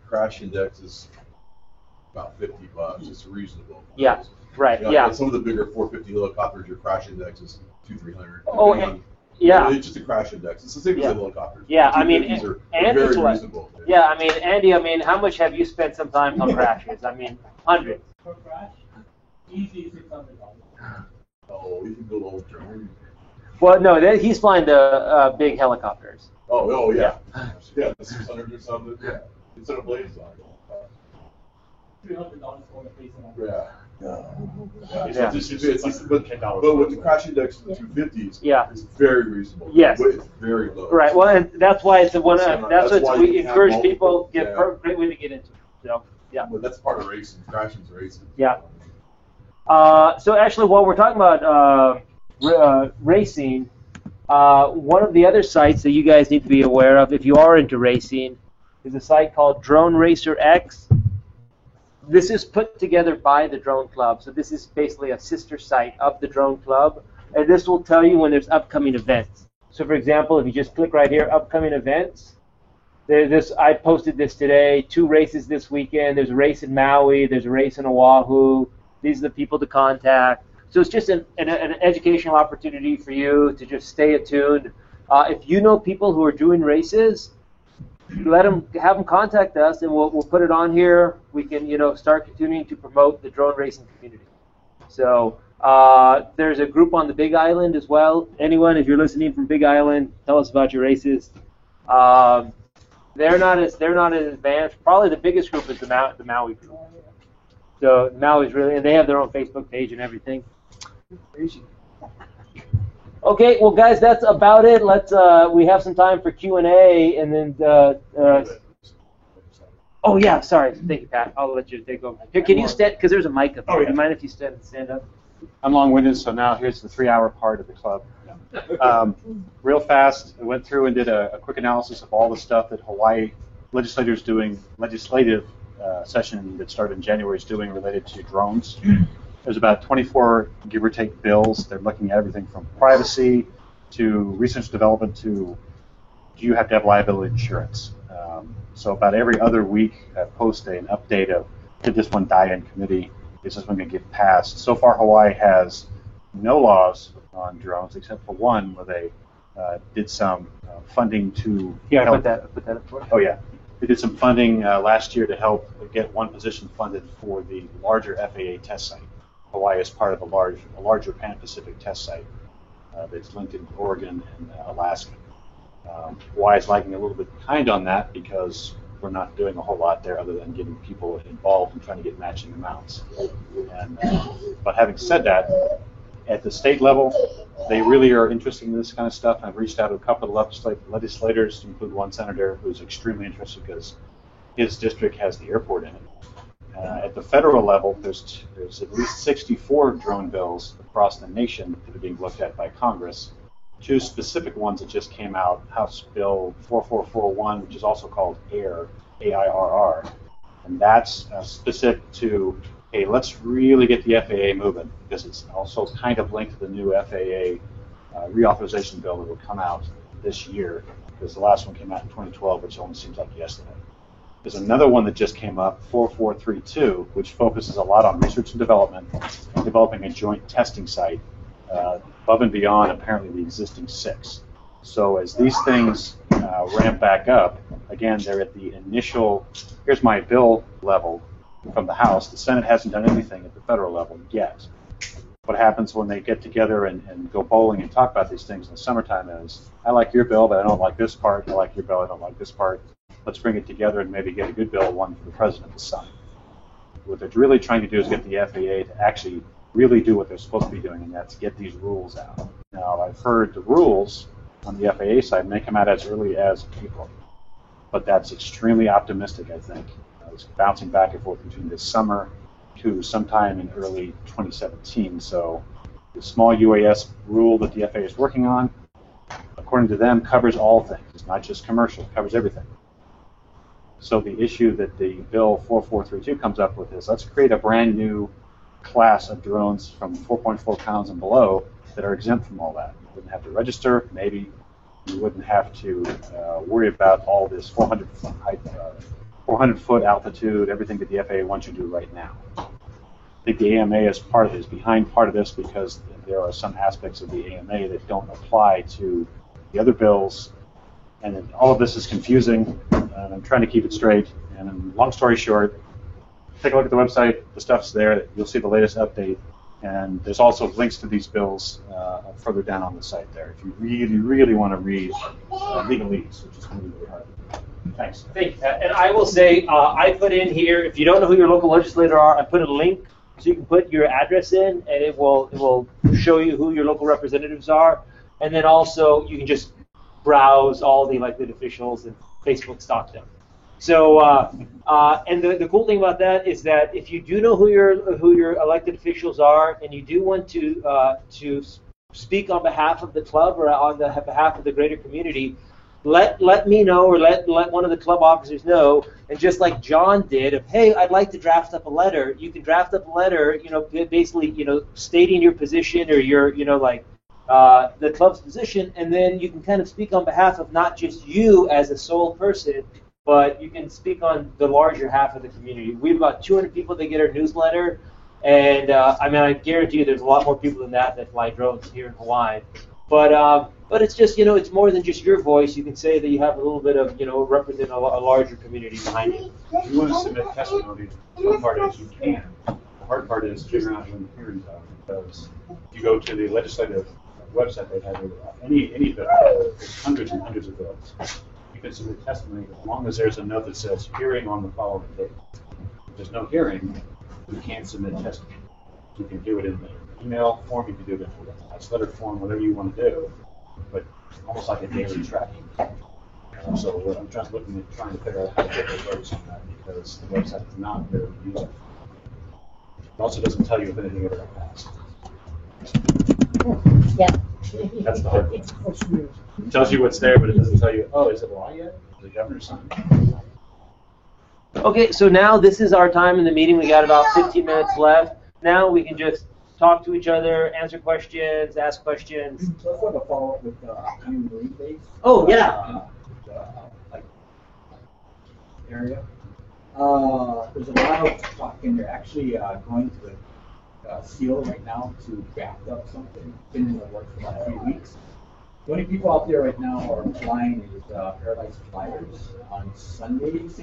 Crash index is about $50. It's reasonable. Yeah, right. You know, Yeah. and some of the bigger 450 helicopters, your crash index is 200-300. Oh, yeah. It's just a crash index. It's the same as the helicopters. Yeah, I mean, These are and very it's like, reasonable. yeah, I mean, Andy, how much have you spent sometimes on crashes? I mean, hundreds. Per crash, easy $600. Oh, you can build a whole drone. Well, no, he's flying the big helicopters. Oh, yeah. Yeah, the 600 or something. Yeah. Instead of blades on it. $300 for the face of Yeah. Yeah. But with the crash index of the 250s, it's very reasonable. Yes. But it's very low. Right. Well, and that's why it's one. That's what we encourage multiple, people. Great way to get into it. So yeah. But that's part of racing. Crashing's racing. Yeah. So actually, while we're talking about racing, one of the other sites that you guys need to be aware of, if you are into racing, is a site called Drone Racer X. This is put together by the Drone Club, so this is basically a sister site of the Drone Club, and this will tell you when there's upcoming events. So for example, if you just click right here, upcoming events, I posted this today, 2 races this weekend. There's a race in Maui, there's a race in Oahu. These are the people to contact. So it's just an educational opportunity for you to just stay attuned. If you know people who are doing races, have them contact us, and we'll put it on here. We can start continuing to promote the drone racing community. So there's a group on the Big Island as well. Anyone, if you're listening from Big Island, tell us about your races. They're not as advanced. Probably the biggest group is the Maui group. So Maui's really, and they have their own Facebook page and everything. Okay, well, guys, that's about it. Let's we have some time for Q&A, and then. Oh yeah, sorry. Thank you, Pat. I'll let you take over. Here, can you stand? Because there's a mic up here. Do you mind if you stand up? I'm long-winded, so now here's the 3-hour part of the club. Real fast, I went through and did a quick analysis of all the stuff that Hawaii legislative session that started in January is doing related to drones. There's about 24, give or take, bills. They're looking at everything from privacy to research development to do you have to have liability insurance. So about every other week, I post an update of did this one die in committee? Is this one going to get passed? So far, Hawaii has no laws on drones except for one where they did some funding to help. Put that up for. Oh yeah, they did some funding last year to help get one position funded for the larger FAA test site. Hawaii is part of a larger Pan-Pacific test site that's linked in Oregon and Alaska. Hawaii is lagging a little bit behind on that because we're not doing a whole lot there other than getting people involved and trying to get matching amounts. But having said that, at the state level, they really are interested in this kind of stuff. I've reached out to a couple of legislators, to include one senator who's extremely interested because his district has the airport in it. At the federal level, there's at least 64 drone bills across the nation that are being looked at by Congress. 2 specific ones that just came out, House Bill 4441, which is also called AIRR, A-I-R-R, and that's specific to, hey, let's really get the FAA moving, because it's also kind of linked to the new FAA reauthorization bill that will come out this year, because the last one came out in 2012, which only seems like yesterday. There's another one that just came up, 4432, which focuses a lot on research and development, and developing a joint testing site above and beyond apparently the existing 6. So as these things ramp back up, again, they're at the initial, here's my bill level from the House. The Senate hasn't done anything at the federal level yet. What happens when they get together and go bowling and talk about these things in the summertime is, I like your bill, but I don't like this part. I like your bill, I don't like this part. Let's bring it together and maybe get a good bill, one for the president to sign. What they're really trying to do is get the FAA to actually really do what they're supposed to be doing, and that's get these rules out. Now, I've heard the rules on the FAA side may come out as early as April, but that's extremely optimistic, I think. It's bouncing back and forth between this summer to sometime in early 2017. So the small UAS rule that the FAA is working on, according to them, covers all things. It's not just commercial, it covers everything. So the issue that the bill 4432 comes up with is, let's create a brand new class of drones from 4.4 pounds and below that are exempt from all that. You wouldn't have to register, maybe. You wouldn't have to worry about all this 400-foot height, 400-foot altitude, everything that the FAA wants you to do right now. I think the AMA is behind part of this because there are some aspects of the AMA that don't apply to the other bills, and all of this is confusing, and I'm trying to keep it straight. And long story short, take a look at the website. The stuff's there. You'll see the latest update. And there's also links to these bills further down on the site there if you really, really want to read legalese, which is going to be really hard. Thanks. Thank you, Pat. And I will say, I put in here, if you don't know who your local legislator are, I put a link so you can put your address in, and it will show you who your local representatives are. And then also, you can just browse all the elected officials and Facebook stalk them. So, and the cool thing about that is that if you do know who your elected officials are, and you do want to speak on behalf of the club or on the behalf of the greater community, let me know, or let one of the club officers know. And just like John did, of, hey, I'd like to draft up a letter. You can draft up a letter, basically, stating your position or your, the club's position, and then you can kind of speak on behalf of not just you as a sole person, but you can speak on the larger half of the community. We have about 200 people that get our newsletter, and I guarantee you there's a lot more people than that fly drones here in Hawaii. But it's just, it's more than just your voice. You can say that you have a little bit of, represent a larger community behind you. If you want to submit testimony, the fun part is you can. The hard part is figuring out when the hearings are, because if you go to the legislative website, they have any bill, there's hundreds and hundreds of bills. You can submit testimony as long as there's a note that says hearing on the following date. If there's no hearing, you can't submit testimony. You can do it in the email form, you can do it in a letter form, whatever you want to do, but almost like a daily tracking. So I'm just looking at trying to figure out how to get the votes on that, because the website is not very useful. It also doesn't tell you if anything ever got passed. Yeah. That's the hard one. It tells you what's there, but it doesn't tell you, oh, is it law yet? Is the governor signed? Okay, so now this is our time in the meeting. We got about 15 minutes left. Now we can just talk to each other, answer questions, ask questions. So I want to follow up with County Marine Base. Oh, yeah. Like area. There's a lot of talk, and they're actually going to seal right now to back up something. Been in the works for about 3 weeks. The only people out there right now are flying is Paradise Flyers on Sundays.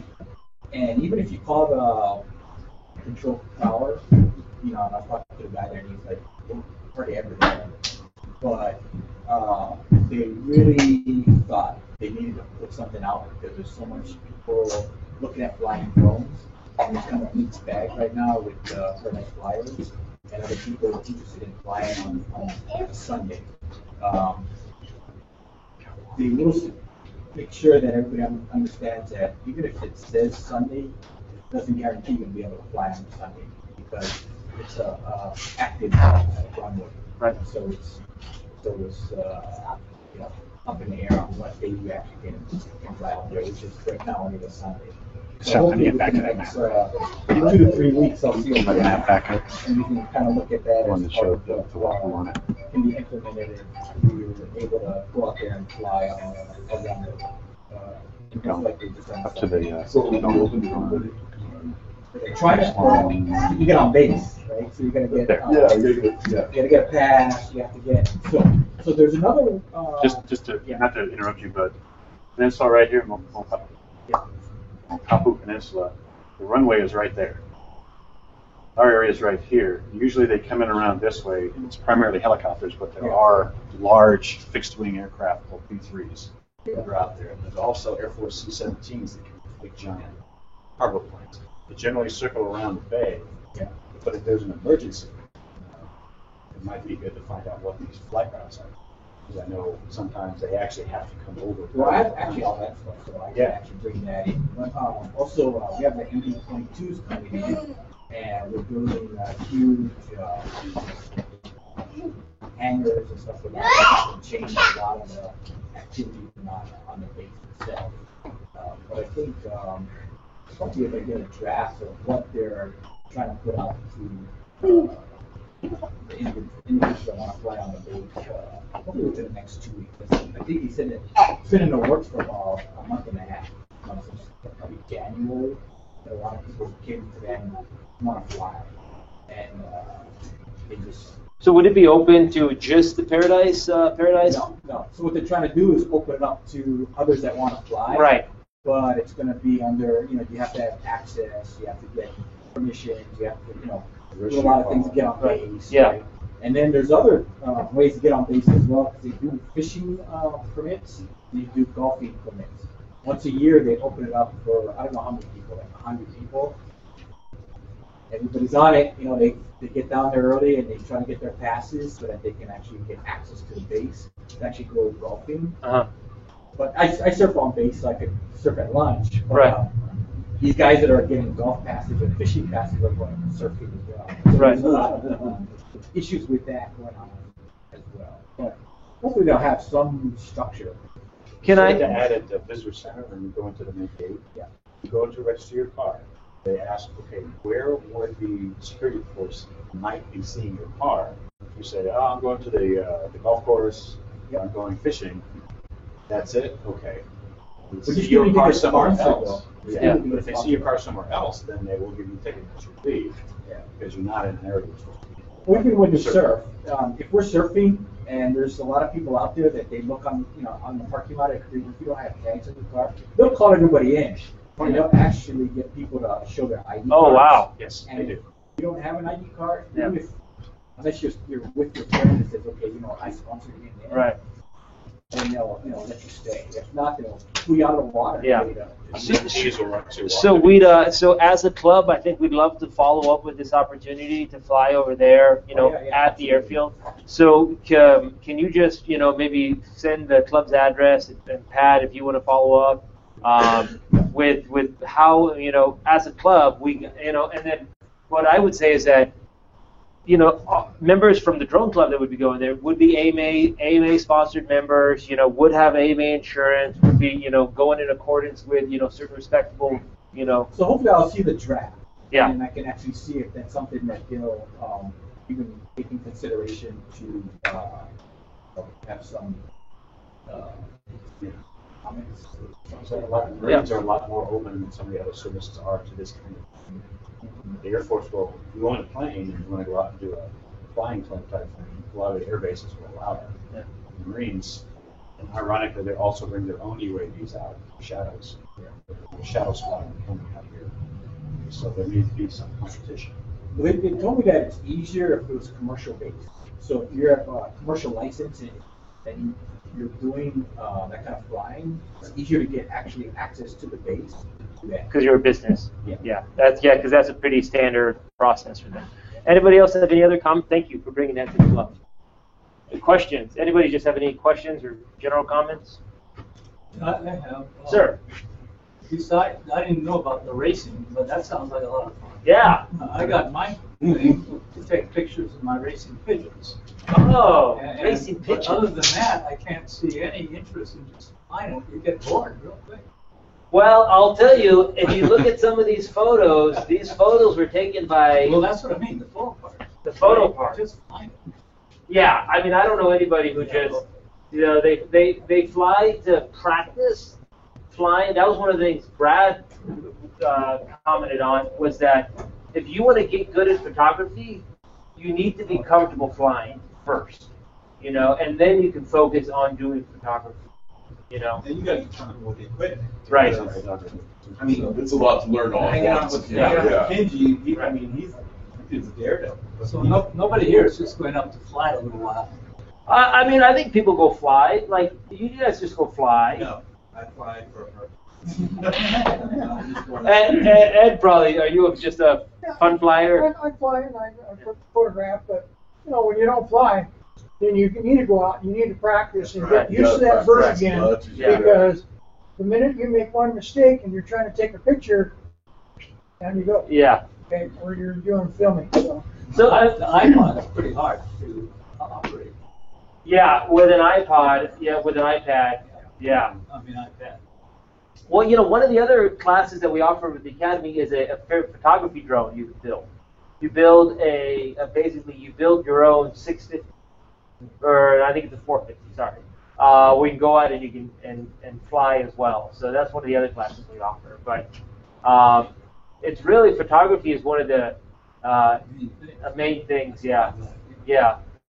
And even if you call the control tower, you know, and I was talking to the guy there, and he's like, we're pretty everywhere. But they really thought they needed to put something out because there's so much people looking at flying drones. And it's kind of a mixed bag right now with Paradise Flyers and other people interested in flying on Sunday. They will make sure that everybody understands that even if it says Sunday, it doesn't guarantee you're going to be able to fly on Sunday because it's a active runway. Right. So it's you know, up in the air on what day you actually can fly out there, which is right now only the Sunday. So hopefully within the next 2 to 3 weeks, I'll see what map back up, and we can kind of look at that as part of what can be implemented, and we were able to go out there and fly around Up to the, trying to you get on base, right? So you're gonna get you gotta get a pass. You have to get so there's another. just to not to interrupt you, but peninsula right here, Kapu Peninsula, the runway is right there. Our area is right here. Usually they come in around this way, and it's primarily helicopters, but there are large fixed-wing aircraft called P-3s that are out there. And there's also Air Force C-17s that can be big, giant cargo planes. They generally circle around the bay, but if there's an emergency, it might be good to find out what these flight routes are. Because I know sometimes they actually have to come over. Well, I have actually all that stuff, so I can actually bring that in. But also, we have the MD-22s coming in, and we're building huge hangars and stuff like that to change a lot of the activity on the base itself. But I think hopefully if I get a draft of what they're trying to put out to the individuals that want to fly on the base, hopefully within the next 2 weeks. I think he said that it's been in the works for about a month and a half, since probably January, that a lot of people came to them and want to fly. And they just... So would it be open to just the Paradise? No. So what they're trying to do is open it up to others that want to fly. Right. But it's going to be under, you know, you have to have access, you have to get permissions, you have to, you know, do a lot of things to get on base. Yeah. Right? And then there's other ways to get on base as well. They do fishing permits, they do golfing permits. Once a year, they open it up for, I don't know how many people, like 100 people. Everybody's on it, you know, they get down there early and they try to get their passes so that they can actually get access to the base to actually go golfing. But I surf on base, so I could surf at lunch. But, right. These guys that are getting golf passes and fishing passes are going surfing as well. So right. There's a lot of issues with that going on as well. But hopefully they'll have some structure. Can I add at the visitor center when you go into the main gate? Yeah. You go to register your car. They ask, okay, where would the security force might be seeing your car? If you say, oh, I'm going to the golf course, I'm going fishing. That's it? Okay. If they see your car somewhere else, but if they see your car somewhere else, then they will give you a ticket that you leave because you're not in an area you're supposed to be. Or even when you surf, if we're surfing and there's a lot of people out there that they look on, you know, on the parking lot, if you don't have tags in the car, they'll call everybody in. And they'll actually get people to show their ID cards. Oh, wow. Yes, and they do. If you don't have an ID card, even if, unless you're with your friend that says, okay, you know, I sponsored you in there. Right. And they'll, you know, let you stay. If not, they'll pull you out of the water. Yeah. So so as a club, I think we'd love to follow up with this opportunity to fly over there, you know, at the airfield. So can you just, you know, maybe send the club's address and Pat, if you want to follow up with how, you know, as a club, we, you know, and then what I would say is that members from the drone club that would be going there would be AMA sponsored members, would have AMA insurance, would be, going in accordance with, certain respectable, So hopefully I'll see the draft. Yeah. And I can actually see if that's something that they'll even take in consideration to have some comments. Marines are a lot more open than some of the other services are to this kind of thing. The Air Force will, if you own a plane and you want to go out and do a flying club type thing, a lot of the air bases will allow that. Yeah. The Marines, and ironically, they also bring their own UAVs out, Shadows. The Shadow Squadron coming out here. So there needs to be some competition. They told me that it's easier if it was commercial based. So if you have a commercial license and you're doing that kind of flying, it's easier to get actually access to the base. Because you're a business. Yeah. Because that's a pretty standard process for them. Anybody else have any other comments? Thank you for bringing that to the club. Questions? Anybody just have any questions or general comments? I have. Sir. Besides, I didn't know about the racing, but that sounds like a lot of fun. Yeah. I got my thing to take pictures of my racing pigeons. Oh, And- racing but pigeons. Other than that, I can't see any interest in just flying it. You get bored real quick. Well, I'll tell you, if you look at some of these photos were taken by... Well, that's what I mean, the photo part. The photo part. Just flying it. Yeah, I mean, I don't know anybody who just, they fly to practice flying. That was one of the things Brad commented on, was that if you want to get good at photography, you need to be comfortable flying first, and then you can focus on doing photography, And you got to be comfortable with the equipment. Right. I mean, It's a lot to learn all hanging at out once. with Kenji, he's a daredevil. So nobody here is just going up to fly a little while. I mean, I think people go fly. Like, you guys just go fly. No, I fly for her. Ed, probably, are you just a fun flyer? I fly and I photograph, but when you don't fly, then you need to go out. You need to practice and get used to that bird again, because the minute you make one mistake and you're trying to take a picture, down you go. Yeah. Okay, or you're doing filming. So the iPod is pretty hard to operate. Yeah, with an iPod. Yeah, with an iPad. Yeah. I mean, iPad. Well, one of the other classes that we offer with the Academy is a photography drone you can build. You build basically you build your own 650, or I think it's a 450, sorry. We can go out and you can and fly as well. So that's one of the other classes we offer. But it's really, photography is one of the main things, yeah.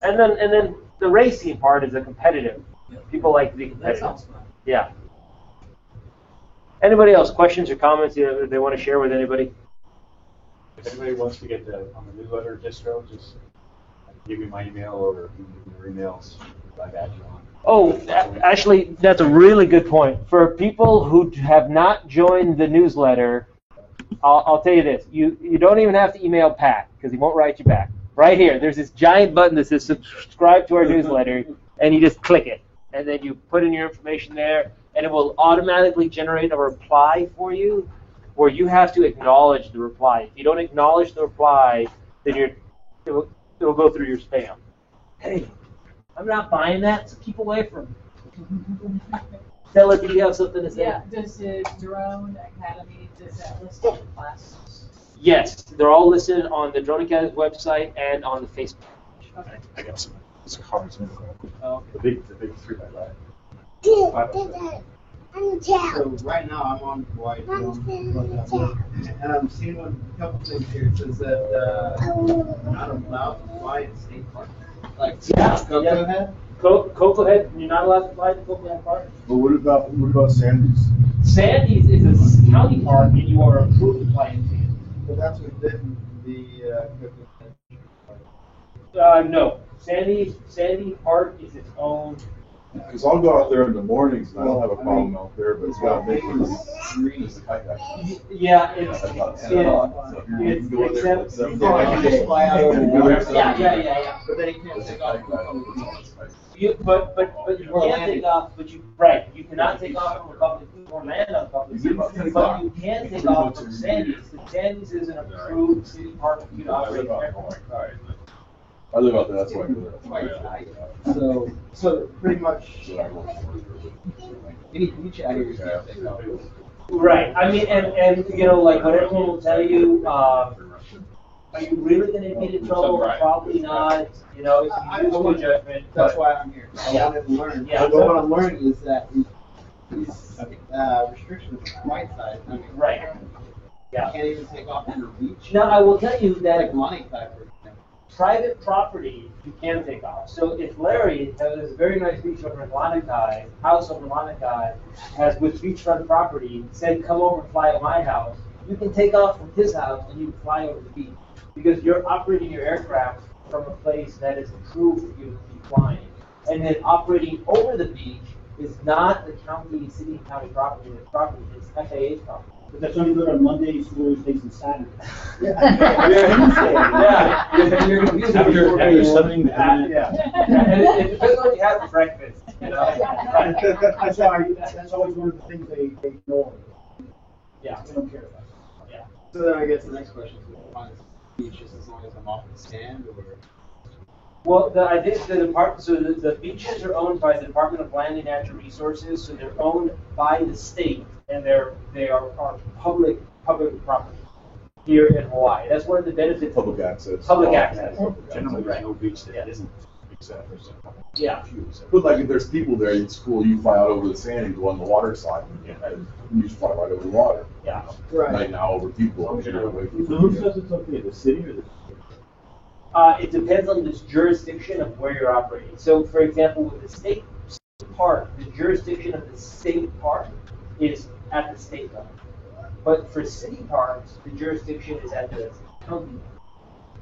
And then the racing part is a competitive. People like to be competitive. That sounds fun. Yeah. Anybody else, questions or comments they want to share with anybody? If anybody wants to get on the newsletter distro, just give me my email or give me your emails. I've added you on. Oh, actually, that's a really good point. For people who have not joined the newsletter, I'll tell you this. You don't even have to email Pat, because he won't write you back. Right here, there's this giant button that says subscribe to our newsletter, and you just click it. And then you put in your information there, and it will automatically generate a reply for you, where you have to acknowledge the reply. If you don't acknowledge the reply, then it'll go through your spam. Hey, I'm not buying that, so keep away from it. Stella, do you have something to say? Yeah, does the Drone Academy, does that list all the classes? Yes, they're all listed on the Drone Academy website and on the Facebook page. Okay. I got some cards in Oh. the big 3x5. So right now I'm on Hawaii and I'm seeing a couple things here. It says that I'm not allowed to fly in state parks. Like Cocoa Head? Cocoa Head, you're not allowed to fly to Cocoa Head Park? But what about Sandy's? Sandy's is a county park, and you are approved to fly in Sandy's. But that's within the Cocoa Head. No. Sandy Park is its own. Because I'll go out there in the mornings and I don't have a problem out there, but it's got to make it Yeah, it's fly out over Yeah. But then he can't take off. But you can't take off. You cannot take off from a public or land on public. But you can take off from Sandy's. Sandy's is an approved city park for you to operate everywhere. I live out there, that's why I go there. So pretty much, any beach out here is Right. I mean, and you know, like what everyone will tell you, are you really going to get in trouble? Probably not. You know, if you use your judgment. That's why I'm here. I wanted to learn. Yeah. But what I'm learning is that these restrictions on the right side. I mean, right. Yeah. You can't even take off on your beach. Now, I will tell you that like Monty Type, for example. Private property, you can take off. So if Larry has a very nice beach over in Lanakai, house over in Lanakai, has with beachfront property, said come over and fly at my house, you can take off from his house and you can fly over the beach because you're operating your aircraft from a place that is approved for you to be flying. And then operating over the beach is not the county, city, and county property. The property is FAA's property. But that's only good on Mondays, Thursdays, and Saturdays. Yeah. After something. Yeah. And it depends on what you have for breakfast. You know? That's always one of the things they ignore. Yeah. They don't care about. Yeah. So then I guess the next question is, why is beaches as long as I'm off the stand, or? Well, I think the department. So the beaches are owned by the Department of Land and Natural Resources. So they're owned by the state, and they are public property here in Hawaii. That's one of the benefits. Public access. Public access. Generally, right. no beach that isn't except for some. Yeah. But like if there's people there, it's cool. You fly out over the sand and go on the water side. And you just fly right over the water. Yeah. Right now over people. So who says it's okay? The city or the? It depends on the jurisdiction of where you're operating. So, for example, with the state park, the jurisdiction of the state park is at the state level. But for city parks, the jurisdiction is at the county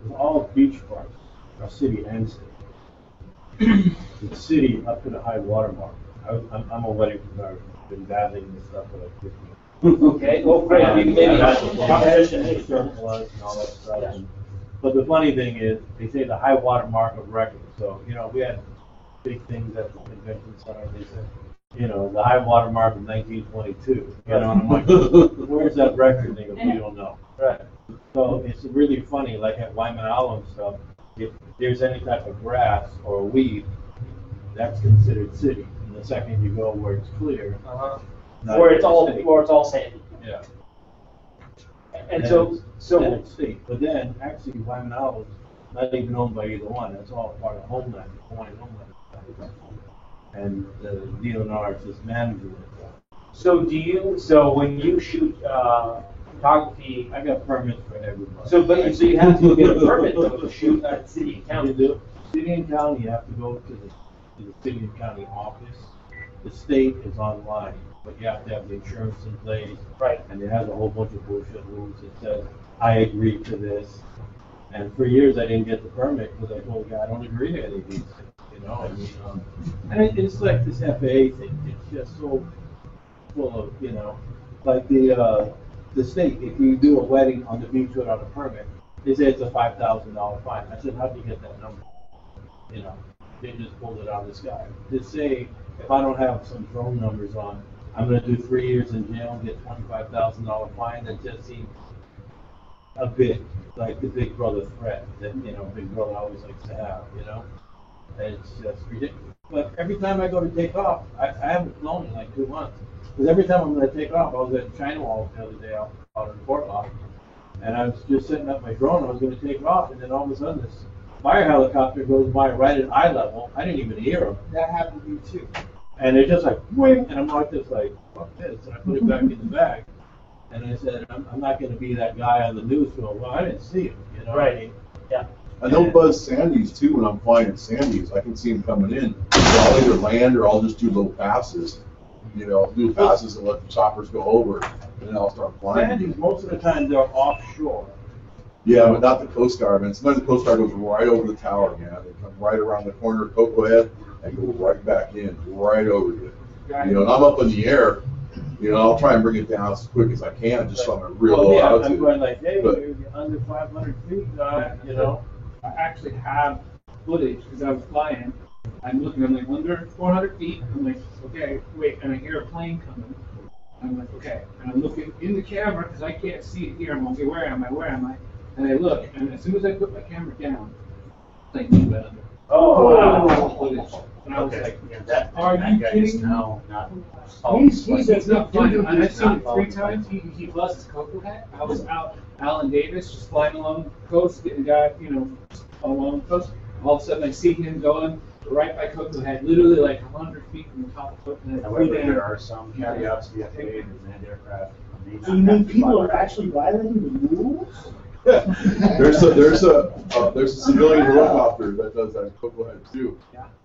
level. All beach parks are city and state. The city up to the high water mark. I'm a wedding photographer. Been dabbling in this stuff for like 15 years. Okay, well, great. Competition is surplus and all that stuff. Yeah. But the funny thing is, they say the high water mark of record. So, you know, we had big things at the convention center. They said, you know, the high water mark of 1922. You know, and I'm like, where's that record? They go, we don't know. Right. So it's really funny, like at Waimanalo and stuff, if there's any type of grass or weed, that's considered city. And the second you go where it's clear, Where it's all sandy. Yeah. And so then it's state. But then actually Waimanalo is not even owned by either one. That's all part of Homeland, Hawaiian Homeland. And DNR is just managing it. So when you shoot photography, I got permits for everybody. So you have to get a permit to shoot at city and county. You do. City and county, you have to go to the city and county office. The state is online, but you have to have the insurance in place. Right. And it has a whole bunch of bullshit rules that says, I agree to this. And for years I didn't get the permit because I told the guy I don't agree to any of these things. You know, and it's like this FAA thing. It's just so full of, you know, like the state. If you do a wedding on the beach without a permit, they say it's a $5,000 fine. I said, how do you get that number? You know, they just pulled it out of the sky. To say if I don't have some drone numbers on, I'm going to do 3 years in jail and get $25,000 fine. That just seems a bit like the Big Brother threat that, you know, Big Brother always likes to have, you know. It's just ridiculous. But every time I go to take off, I haven't flown in like 2 months. Because every time I'm going to take off, I was at China Wall the other day out in Fort Lauderdale, and I was just setting up my drone. I was going to take off, and then all of a sudden this fire helicopter goes by right at eye level. I didn't even hear them. That happened to me too. And they're just like, wing, and I'm like this, like, fuck this. And I put it back in the bag. And I said, I'm not going to be that guy on the news film. Well, I didn't see him, you know. Right. Yeah. I know Buzz Sandy's too when I'm flying at Sandy's. I can see him coming in. I'll either land or I'll just do little passes. You know, do passes and let the choppers go over, and then I'll start flying. Sandy's, most of the time, they're offshore. Yeah, but not the Coast Guard. Man, sometimes the Coast Guard goes right over the tower, man. They come right around the corner of Cocoa Head and go right back in, right over you. You know, and I'm up in the air. You know, I'll try and bring it down as quick as I can, just on a real low altitude. I'm going like, hey, you're under 500 feet, you know. I actually have footage because I was flying. I'm looking, I'm like under 400 feet. I'm like, okay, wait, and I hear a plane coming. I'm like, okay, and I'm looking in the camera because I can't see it here. I'm like, okay, where am I? And I look, and as soon as I put my camera down, Thank you, Better. Oh, wow. And I was like, That- are that you guy kidding is me? now not- He's a good Dude, dude. I've he's seen not it 3 times. He lost his cocoa hat. I was out, Alan Davis, just flying along the coast, getting a guy, along the coast. All of a sudden, I see him going right by Cocoa Head, literally like 100 feet from the top of Cocoa Head. However, there are some caveats to the FAA and manned aircraft. So you mean people are actually violating the rules? There's a civilian helicopter that does that in Cocoa Head too.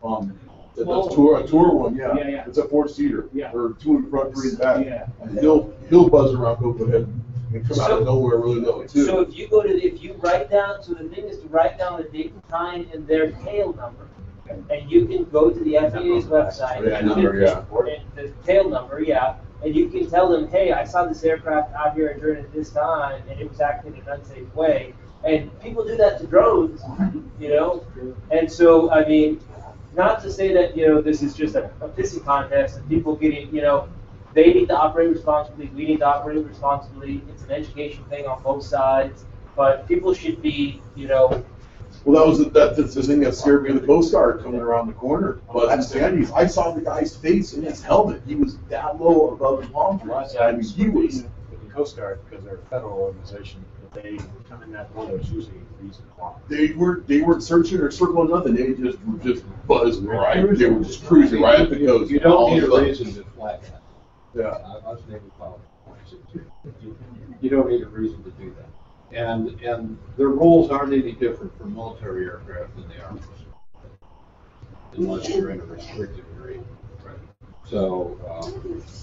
That does a tour one, yeah. Yeah. It's a 4-seater, Yeah. or 2 in front, 3 in back. Yeah. And he'll buzz around Cocoa Head and come out of nowhere really low too. So if you write down, so the thing is to write down the date and time and their tail number. And you can go to the FAA's website. Yeah, number, yeah. The tail number, yeah. And you can tell them, hey, I saw this aircraft out here during this time, and it was acting in an unsafe way. And people do that to drones, And so, I mean, not to say that, this is just a pissing contest and people getting, they need to operate responsibly, we need to operate responsibly. It's an education thing on both sides. But people should be, Well, that's the thing that scared me of the Coast Guard coming around the corner. But I'm standing, I saw the guy's face in his helmet. He was that low above the palm trees. I mean, he was. With the Coast Guard, because they're a federal organization, if they come in that low, there's usually a reason why. They weren't searching or circling nothing. They just buzzing right. They were just cruising right up the coast. You don't need a reason to flag that. Yeah. I was Navy pilot. You don't need a reason to do that. And the rules aren't any different for military aircraft than they are for unless you're in a restricted area. So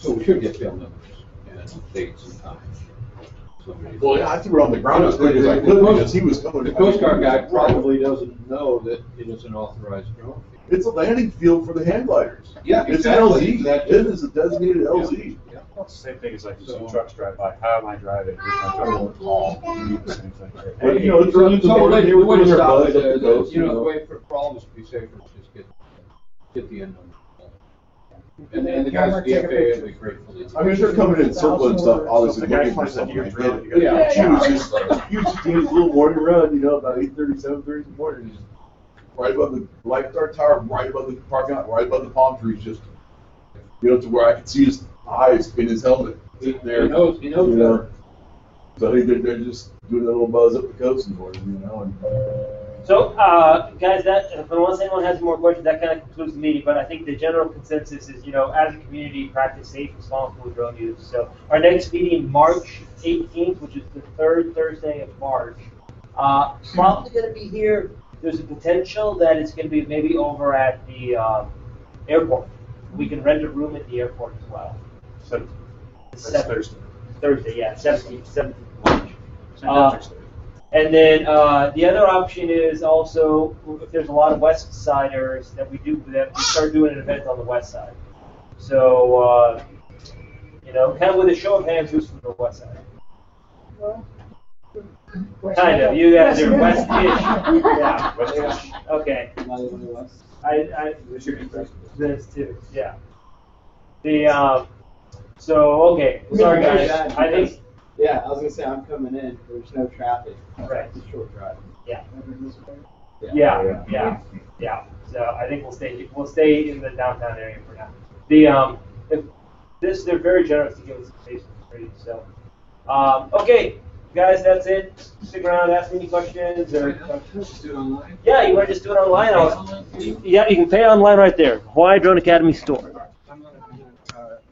we should get tail numbers and dates and times. Well, yeah, I threw it on the ground as quick as I could because he was coming. The Coast Guard guy probably doesn't know that it is an authorized drone. It's a landing field for the hand gliders. Yeah, It's exactly. an LZ. It is a designated LZ. Yeah. Well, it's the same thing as like you see trucks drive by. How am I driving? Here's my truck on the call. You do the same thing. Well, it's really So important. the way to We're stop buzz it, up the coast, the way for problems to be safer is just get the end number. And the guys at the FAA will be grateful. I mean, they're coming in circling stuff, obviously looking for something. I get it. Yeah. She was just doing his little morning run, about 8:30, 7:30 in the morning. Just right above the lifeguard tower, right above the parking lot, right above the palm trees, just, to where I could see his eyes in his helmet sitting there. He knows better. So I think they're just doing a little buzz up the coast in morning, and So, guys, unless anyone has more questions, that kind of concludes the meeting. But I think the general consensus is, as a community, practice safe, responsible drone use. So, our next meeting, March 18th, which is the third Thursday of March, probably going to be here. There's a potential that it's going to be maybe over at the airport. We can rent a room at the airport as well. So that's Thursday. Thursday, yeah, 17th March. And then the other option is also if there's a lot of West Siders that we start doing an event on the West Side. So kind of with a show of hands, who's from the West Side? Kind of. You guys are West-ish. Yeah. West-ish. Okay. This too. Yeah. Okay. Sorry guys. I think. Yeah, I was gonna say I'm coming in. There's no traffic. Right. It's a short drive. Yeah. Yeah. So I think we'll stay in the downtown area for now. They're very generous to give us space for free. So, okay, guys, that's it. Stick around, ask me any questions or. Just do it online. Yeah, you want to just do it online? Yeah, you can pay online right there. Hawaii Drone Academy store. I'm not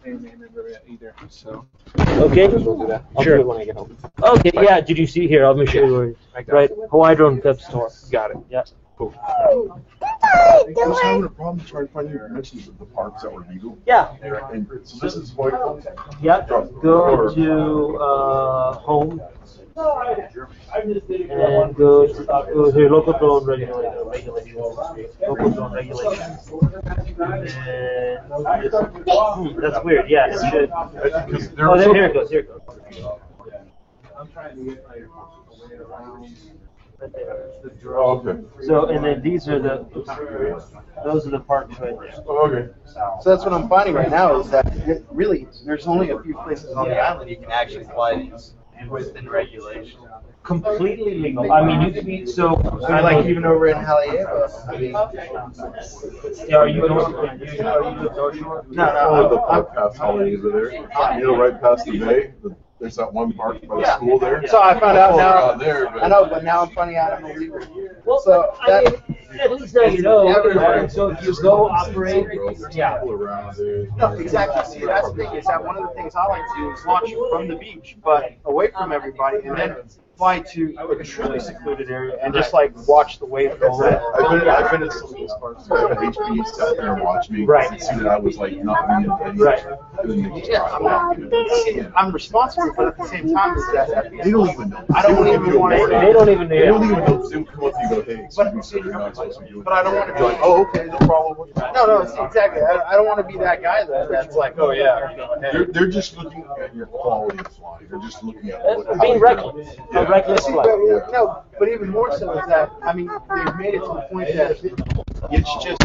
a member either, so. Okay. We'll do that. I'll Sure. do it when I get home. Okay, yeah. Did you see here? Let me show you where. I got Right, it. Hawaii Drone Web store. Got it. Yeah. Cool. I was having a problem trying to find your mentions of the parks that were legal. Yeah. And so this is what. Yep. Go to home and go to here, local drone regulator. Local drone regulator. And that's weird. Yeah, it should. Oh, here it goes. Here it goes. I'm trying to get my way around. Right there. Oh, okay. So, and then those are the parks right there. Oh, okay. So that's what I'm finding right now is that really there's only a few places on the island you can actually fly these. within regulation. Completely legal. I mean, you could be, so. I like even over in Haleiwa. I mean, Yeah, are you North Shore? Oh, the park past Holly over there. You know, right past the bay. There's that one park by the school there. So I found out now. Around there, but I know, but now I'm finding out I'm illegal. Well, So I that, mean, at least now you know. And so if you go operate, yeah. people around there. no, exactly. See, that's the thing is that one of the things I like to do is launch from the beach, but away from everybody, and then fly to a truly secluded area and just like watch the wave go over. I've been in some of those parks where the HPD sat there and watched me. Right. And see that I was like not being any. Right. And then they just Yeah, drive off. see, I'm responsible, but at the same time, is that They don't even know. I don't even want to. They don't even know. They don't even know. They would come up to you and go, hey, excuse me, sir, you're not supposed to be doing But I don't want to You're like, oh, okay, no problem. No, see, exactly. I don't want to be that guy that's like, oh yeah. They're just looking at your quality of flying. They're just looking at what, how Being you reckless. do. A reckless flight. No, but even more so is that, I mean, they've made it to the point that it's just